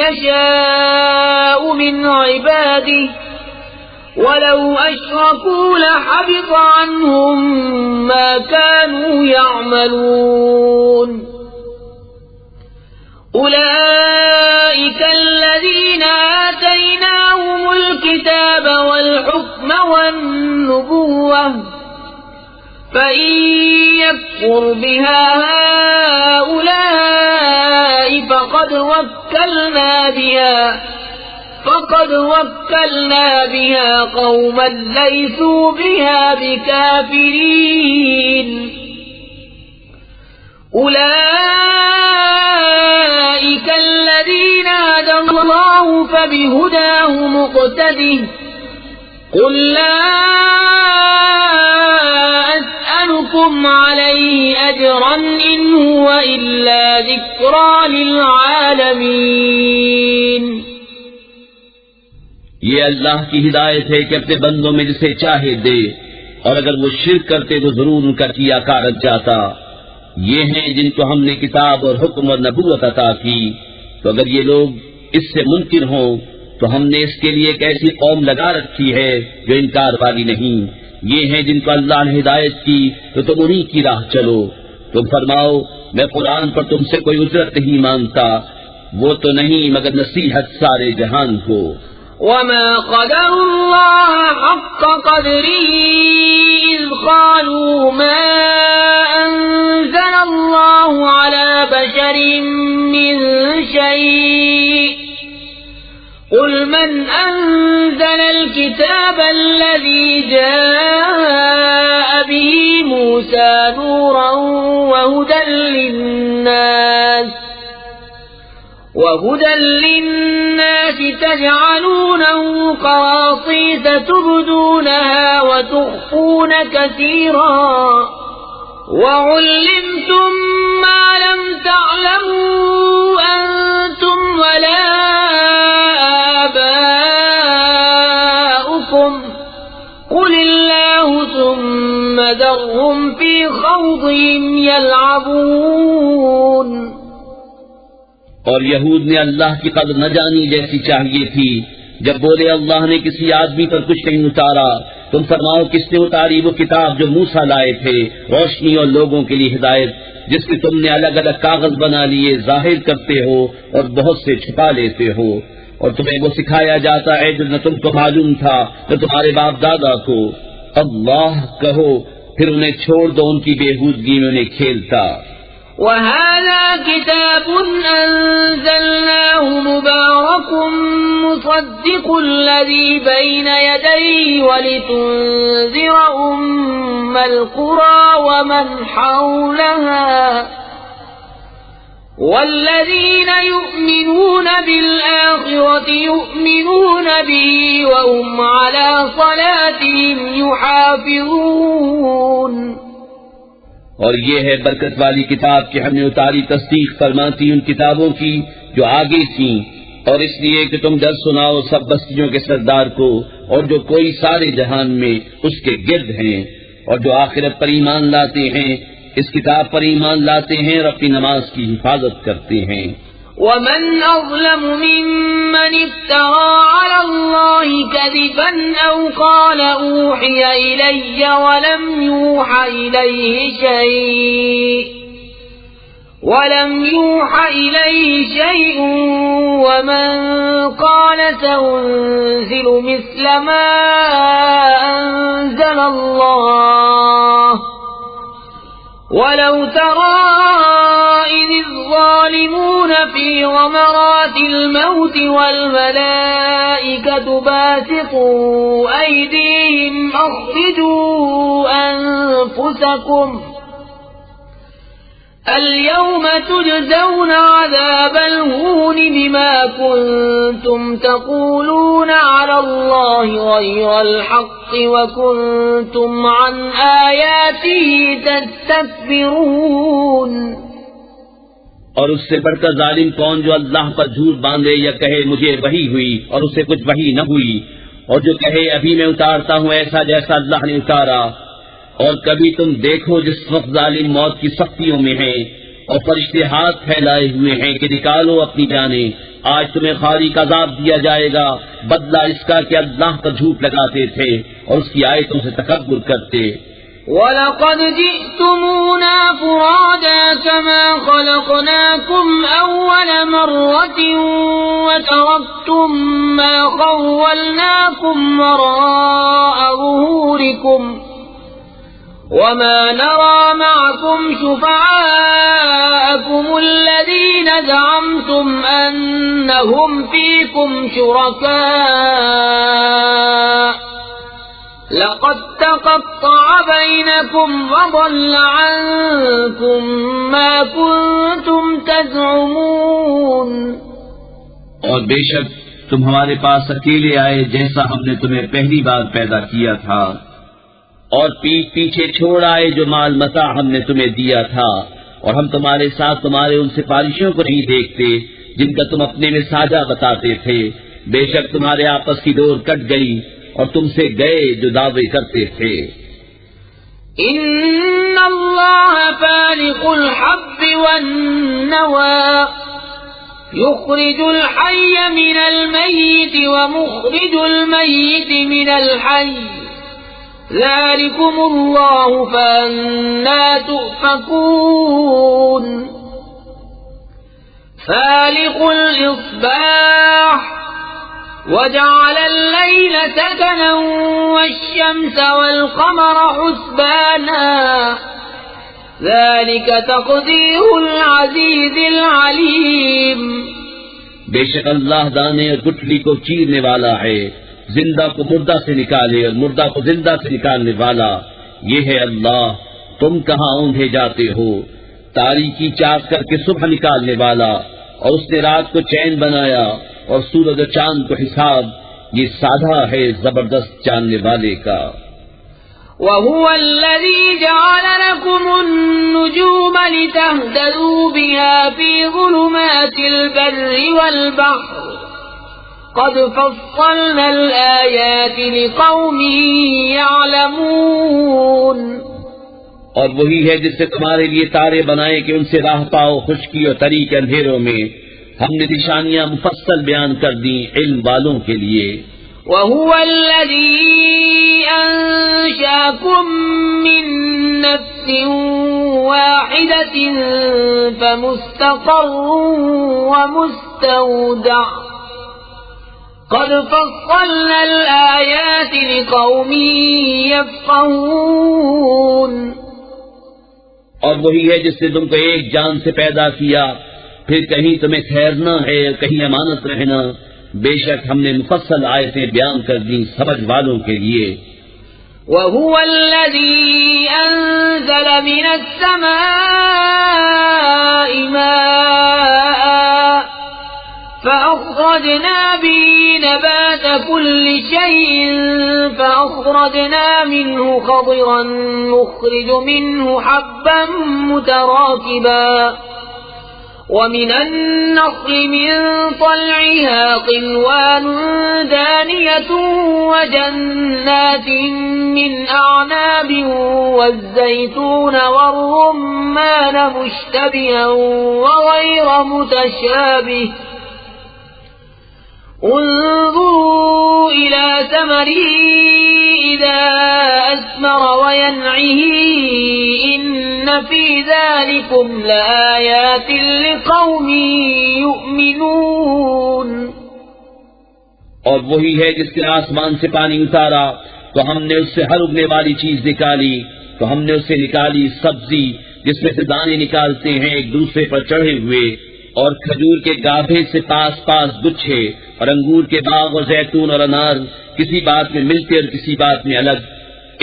يشاء من عباده ولو أشركوا لحبط عنهم ما كانوا يعملون. أولئك الذين آتيناهم الكتاب والحكم والنبوة فإن يكفر بها هؤلاء فقد وكلنا بها قوما ليسوا بها بكافرين. أولئك الذين هدى الله فبهداه مقتده. قل لا أسألكم عليه أجرا إن هو إلا ذكرى للعالمين. یہ اللہ کی ہدایت ہے کہ اپنے بندوں میں جسے چاہے دے، اور اگر وہ شرک کرتے تو ضرور ان کا کیا کارت جاتا. یہ ہیں جن کو ہم نے کتاب اور حکم اور نبوت عطا کی، تو اگر یہ لوگ اس سے منکر ہوں تو ہم نے اس کے لیے ایک ایسی قوم لگا رکھی ہے جو انکار والی نہیں. یہ ہیں جن کو اللہ نے ہدایت کی تو تم انہی کی راہ چلو. تم فرماؤ میں قرآن پر تم سے کوئی اجرت نہیں مانگتا، وہ تو نہیں مگر نصیحت سارے جہان کو. وما قدر الله حق قدره إذ قالوا ما أنزل الله على بشر من شيء. قل من أنزل الكتاب الذي جاء به موسى نورا وهدى للناس تجعلونه قراطيس تبدونها وتخفون كثيرا وعلمتم ما لم تعلموا أنتم ولا آباؤكم قل الله ثم ذرهم في خوضهم يلعبون. اور یہود نے اللہ کی قدر نہ جانی جیسی چاہیے تھی. جب بولے اللہ نے کسی آدمی پر کچھ نہیں اتارا، تم فرماؤ کس نے اتاری وہ کتاب جو موسیٰ لائے تھے، روشنی اور لوگوں کے لیے ہدایت، جس کے تم نے الگ الگ کاغذ بنا لیے، ظاہر کرتے ہو اور بہت سے چھپا لیتے ہو. اور تمہیں وہ سکھایا جاتا ہے جو نہ تم کو معلوم تھا نہ تمہارے باپ دادا کو. اللہ کہو پھر انہیں چھوڑ دو ان کی بےہودگی میں انہیں کھیلتا. وهذا كتاب أنزلناه مبارك مصدق الذي بين يديه ولتنذر أم القرى ومن حولها والذين يؤمنون بالآخرة يؤمنون به وهم على صلاتهم يحافظون. اور یہ ہے برکت والی کتاب کہ ہم نے اتاری تصدیق فرماتی ان کتابوں کی جو آگے تھیں، اور اس لیے کہ تم ڈر سناؤ سب بستیوں کے سردار کو اور جو کوئی سارے جہان میں اس کے گرد ہیں، اور جو آخرت پر ایمان لاتے ہیں، اس کتاب پر ایمان لاتے ہیں اور اپنی نماز کی حفاظت کرتے ہیں. ومن أظلم ممن افترى على الله كذبا أو قال أوحي إلي ولم يوحى إليه شيء ولم يوح إليه شيء ومن قال سأنزل مثل ما أنزل الله ولو ترى إذ الظالمون في غمرات الموت والملائكة باسطوا أيديهم أخرجوا أنفسكم اليوم تجزون عذاب الهون بما كنتم تقولون على الله غير الحق وكنتم عن آياته تستكبرون۔ اور اس سے بڑھ کر ظالم کون جو اللہ پر جھوٹ باندھے یا کہے مجھے وحی ہوئی اور اسے کچھ وحی نہ ہوئی، اور جو کہے ابھی میں اتارتا ہوں ایسا جیسا اللہ نے اتارا۔ اور کبھی تم دیکھو جس وقت ظالم موت کی سختیوں میں ہیں اور فرشتے ہاتھ پھیلائے ہوئے ہیں کہ نکالو اپنی جانیں، آج تمہیں خاری کا عذاب دیا جائے گا، بدلہ اس کا کہ اللہ پر جھوٹ لگاتے تھے اور اس کی آیتوں سے تکبر کرتے۔ وَلَقَدْ جِئْتُمُونَا فُرَادَى كَمَا خَلَقْنَاكُمْ أَوَّلَ مَرَّةٍ وَتَرَكْتُم مَّا خَوَّلْنَاكُمْ وَرَاءَ ظُهُورِكُمْ وَمَا نَرَى مَعَكُمْ شُفَعَاءَكُمُ الَّذِينَ زَعَمْتُمْ أَنَّهُمْ فِيكُمْ شُرَكَاءُ لَقَدْ تَقَطَّعَ بَيْنَكُمْ وَضَلَّ عَنكُمْ مَا كُنتُمْ تَزْعُمُونَ۔ اور بے شک تم ہمارے پاس اکیلے آئے جیسا ہم نے تمہیں پہلی بار پیدا کیا تھا، اور پیچھے چھوڑ آئے جو مال متاع ہم نے تمہیں دیا تھا، اور ہم تمہارے ساتھ تمہارے ان سفارشوں کو نہیں دیکھتے جن کا تم اپنے میں ساجھا بتاتے تھے۔ بے شک تمہارے آپس کی ڈور کٹ گئی اور تم سے گئے جو دعوے کرتے تھے۔ ان اللہ فالق الحب والنوى يخرج الحي من المیت ومخرج المیت من الحي ذلكم اللہ فأنا تؤفكون۔ فالق الإصباح وجعل الليل سكنا والشمس والقمر حسبانا ذلك تقدير العزيز العليم۔ بے شک اللہ دانے اور گٹھلی کو چیرنے والا ہے، زندہ کو مردہ سے نکالے اور مردہ کو زندہ سے نکالنے والا، یہ ہے اللہ۔ تم کہاں اونڈے جاتے ہو؟ تاریکی چاک کر کے صبح نکالنے والا، اور اس نے رات کو چین بنایا اور سورج و چاند کو حساب، یہ سادہ ہے زبردست جاننے والے کا۔ وَهُوَ الَّذِي جَعَلَ لَكُمُ النُّجُومَ لِتَهْتَدُوا بِهَا فِي ظُلُمَاتِ الْبَرِّ وَالْبَحْرِ قَدْ فَصَّلْنَا الْآيَاتِ لِقَوْمٍ يَعْلَمُونَ۔ اور وہی ہے جس سے تمہارے لیے تارے بنائے کہ ان سے راہ پاؤ خشکی اور تری کے اندھیروں میں، ہم نے نشانیاں مفصل بیان کر دیں علم والوں کے لیے۔ وَهُوَ الَّذِي أَنشَأَكُم مِّن نَّفْسٍ وَاحِدَةٍ فَمُسْتَقَرٌّ وَمُسْتَوْدَعٌ قَدْ فَصَّلْنَا الْآيَاتِ لِقَوْمٍ يَفْقَهُونَ۔ اور وہی ہے جس نے تم کو ایک جان سے پیدا کیا، پھر کہیں تمہیں ٹھہرنا ہے اور کہیں امانت رہنا، بے شک ہم نے مفصل آیتیں بیان کر دیں سمجھ والوں کے لیے۔ وَهُوَ الَّذِي أَنزَلَ مِنَ السَّمَاءِ مَاءً فَأَخْرَجْنَا بِهِ نَبَاتَ كُلِّ شَيْءٍ فَأَخْرَجْنَا مِنْهُ خَضِرًا نُخْرِجُ مِنْهُ حَبًّا مُتَرَاكِبًا وَمِنَ النَّخْلِ مِنْ طَلْعِهَا قِنْوَانٌ دَانِيَةٌ وَجَنَّاتٍ مِنْ أَعْنَابٍ وَالزَّيْتُونَ وَالرُّمَّانَ مُشْتَبِهًا وَغَيْرَ مُتَشَابِهٍ انظُرُوا إِلَى ثَمَرِهِ إذا أثمر وينعه إن في ذلكم لآيات لقوم يؤمنون. اور وہی ہے جس نے آسمان سے پانی اتارا تو ہم نے اس سے ہر اگنے والی چیز نکالی، تو ہم نے اسے نکالی سبزی جس میں سے دانے نکالتے ہیں ایک دوسرے پر چڑھے ہوئے، اور کھجور کے گاھے سے پاس پاس گچھے، اور انگور کے باغ اور زیتون اور انار کسی بات میں ملتے اور کسی بات میں الگ.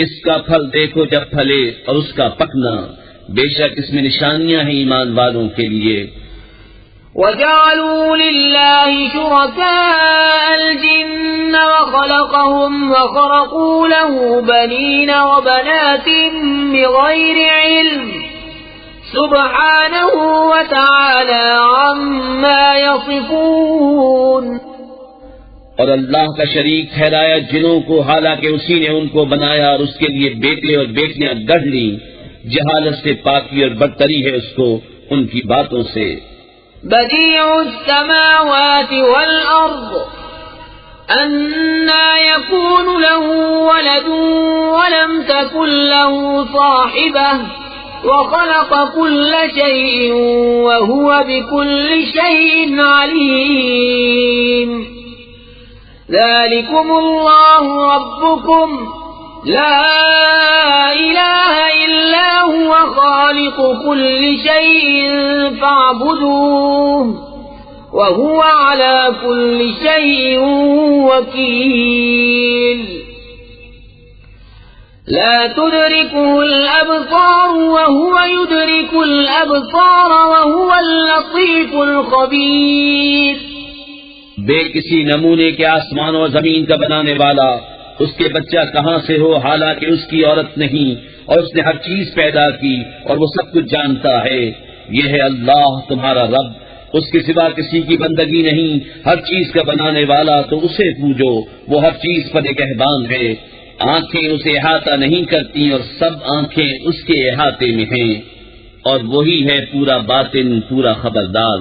اس کا پھل دیکھو جب پھلے اور اس کا پکنا، بے شک اس میں نشانیاں ہیں ایمان والوں کے لیے. وَجَعَلُوا لِلَّهِ شُرَكَاءَ الْجِنَّ وَخَلَقَهُمْ وَخَرَقُوا لَهُ بَنِينَ وَبَنَاتٍ بِغَيْرِ عِلْمٍ سُبْحَانَهُ وَتَعَالَى عَمَّا يَصِفُونَ. اور اللہ کا شریک ٹھہرایا جنوں کو، حالانکہ اسی نے ان کو بنایا اور اس کے لیے بیٹے اور بیٹیاں گڑھ لی. جہالت سے پاکی اور برتری ہے اس کو ان کی باتوں سے. بديع السماوات والأرض أنى يكون له ولد ولم تكن له صاحبة وخلق كل شيء وهو بكل شيء عليم. ذلكم الله ربكم لا إله إلا هو خالق كل شيء فاعبدوه وهو على كل شيء وكيل. لا تدركه الأبصار وهو يدرك الأبصار وهو اللطيف الخبير. بے کسی نمونے کے آسمان و زمین کا بنانے والا، اس کے بچہ کہاں سے ہو حالانکہ اس کی عورت نہیں، اور اس نے ہر چیز پیدا کی اور وہ سب کچھ جانتا ہے. یہ ہے اللہ تمہارا رب، اس کے سوا کسی کی بندگی نہیں، ہر چیز کا بنانے والا، تو اسے پوجو، وہ ہر چیز پر نگہبان ہے. آنکھیں اسے احاطہ نہیں کرتی اور سب آنکھیں اس کے احاطے میں ہیں، اور وہی ہے پورا باطن، پورا خبردار.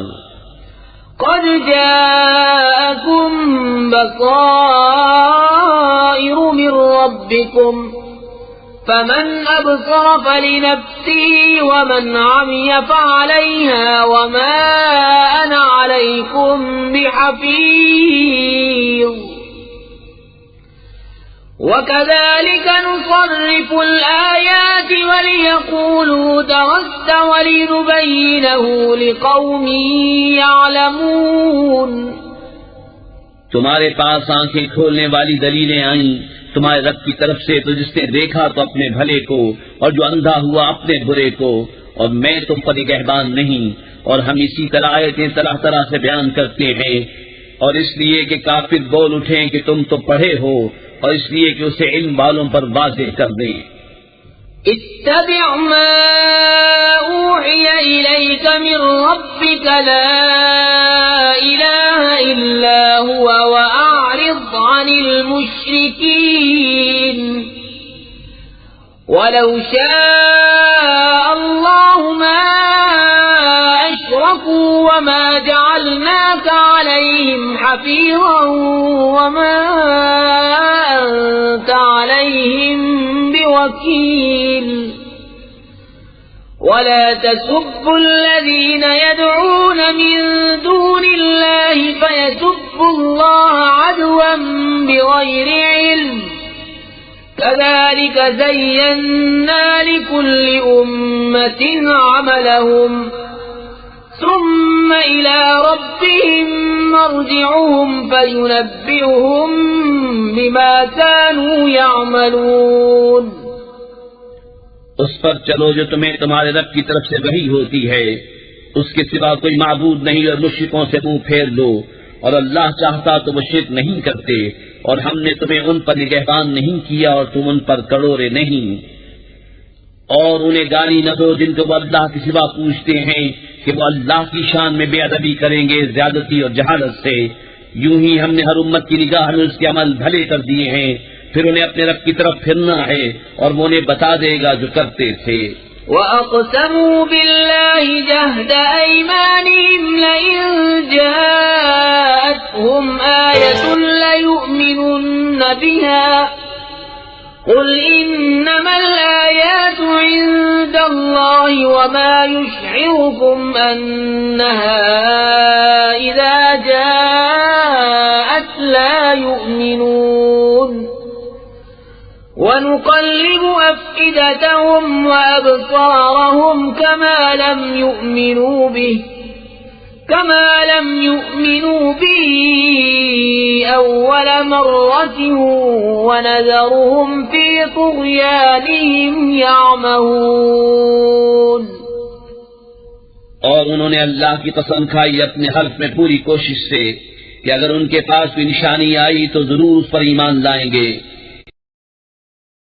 قد جاءكم بصائر من ربكم فمن أبصر فلنفسه ومن عمي فعليها وما أنا عليكم بحفيظ. وكذلك نصرف الآيات وليقولوا درست ولنبينه لقوم يعلمون. تمہارے پاس آنکھیں کھولنے والی دلیلیں آئیں تمہارے رب کی طرف سے، تو جس نے دیکھا تو اپنے بھلے کو، اور جو اندھا ہوا اپنے برے کو، اور میں تم پر نگہبان نہیں. اور ہم اسی طرح آیتیں طرح طرح سے بیان کرتے ہیں، اور اس لیے کہ کافر بول اٹھیں کہ تم تو پڑھے ہو، اور اس لیے کہ اسے علم والوں پر واضح کر دیں. اتبع ما اوحی الیک من ربک لا الہ الا هو واعرض عن المشرکین. ولو شاء الله ما أشركوا وما جعلناك عليهم حفيظا وما أنت عليهم بوكيل. ولا تسبوا الذين يدعون من دون الله فيسبوا الله عدوا بغير علم. كذلك زينا لكل أمة عملهم ثم إلى ربهم مرجعهم فينبئهم بما كانوا يعملون. اس پر چلو جو تمہیں تمہارے رب کی طرف سے وحی ہوتی ہے، اس کے سوا کوئی معبود نہیں، اور مشرکوں سے منہ پھیر لو، اور اللہ چاہتا تو وہ شرک نہیں کرتے، اور ہم نے تمہیں ان پر نگہبان نہیں کیا اور تم ان پر کڑورے نہیں. اور انہیں گالی نہ دو جن کو وہ اللہ کے سوا پوچھتے ہیں کہ وہ اللہ کی شان میں بے ادبی کریں گے زیادتی اور جہالت سے. یوں ہی ہم نے ہر امت کی نگاہ میں اس کے عمل بھلے کر دیے ہیں، پھر انہیں اپنے رب کی طرف پھرنا ہے اور وہ انہیں بتا دے گا جو کرتے تھے. وَأَقْسَمُوا بِاللَّهِ جَهْدَ أَيْمَانِهِمْ لَئِن جَاءَتْهُمْ آيَةٌ لَيُؤْمِنُنَّ بِهَا قل إنما الآيات عند الله وما يشعركم أنها إذا جاءت لا يؤمنون ونقلب أفئدتهم وأبصارهم كما لم يؤمنوا به أول مرة ونذرهم في طغيانهم يعمهون. اور انہوں نے اللہ کی قسم کھائی اپنے حلف میں پوری کوشش سے کہ اگر ان کے پاس کوئی نشانی آئی تو ضرور اس پر ایمان لائیں گے.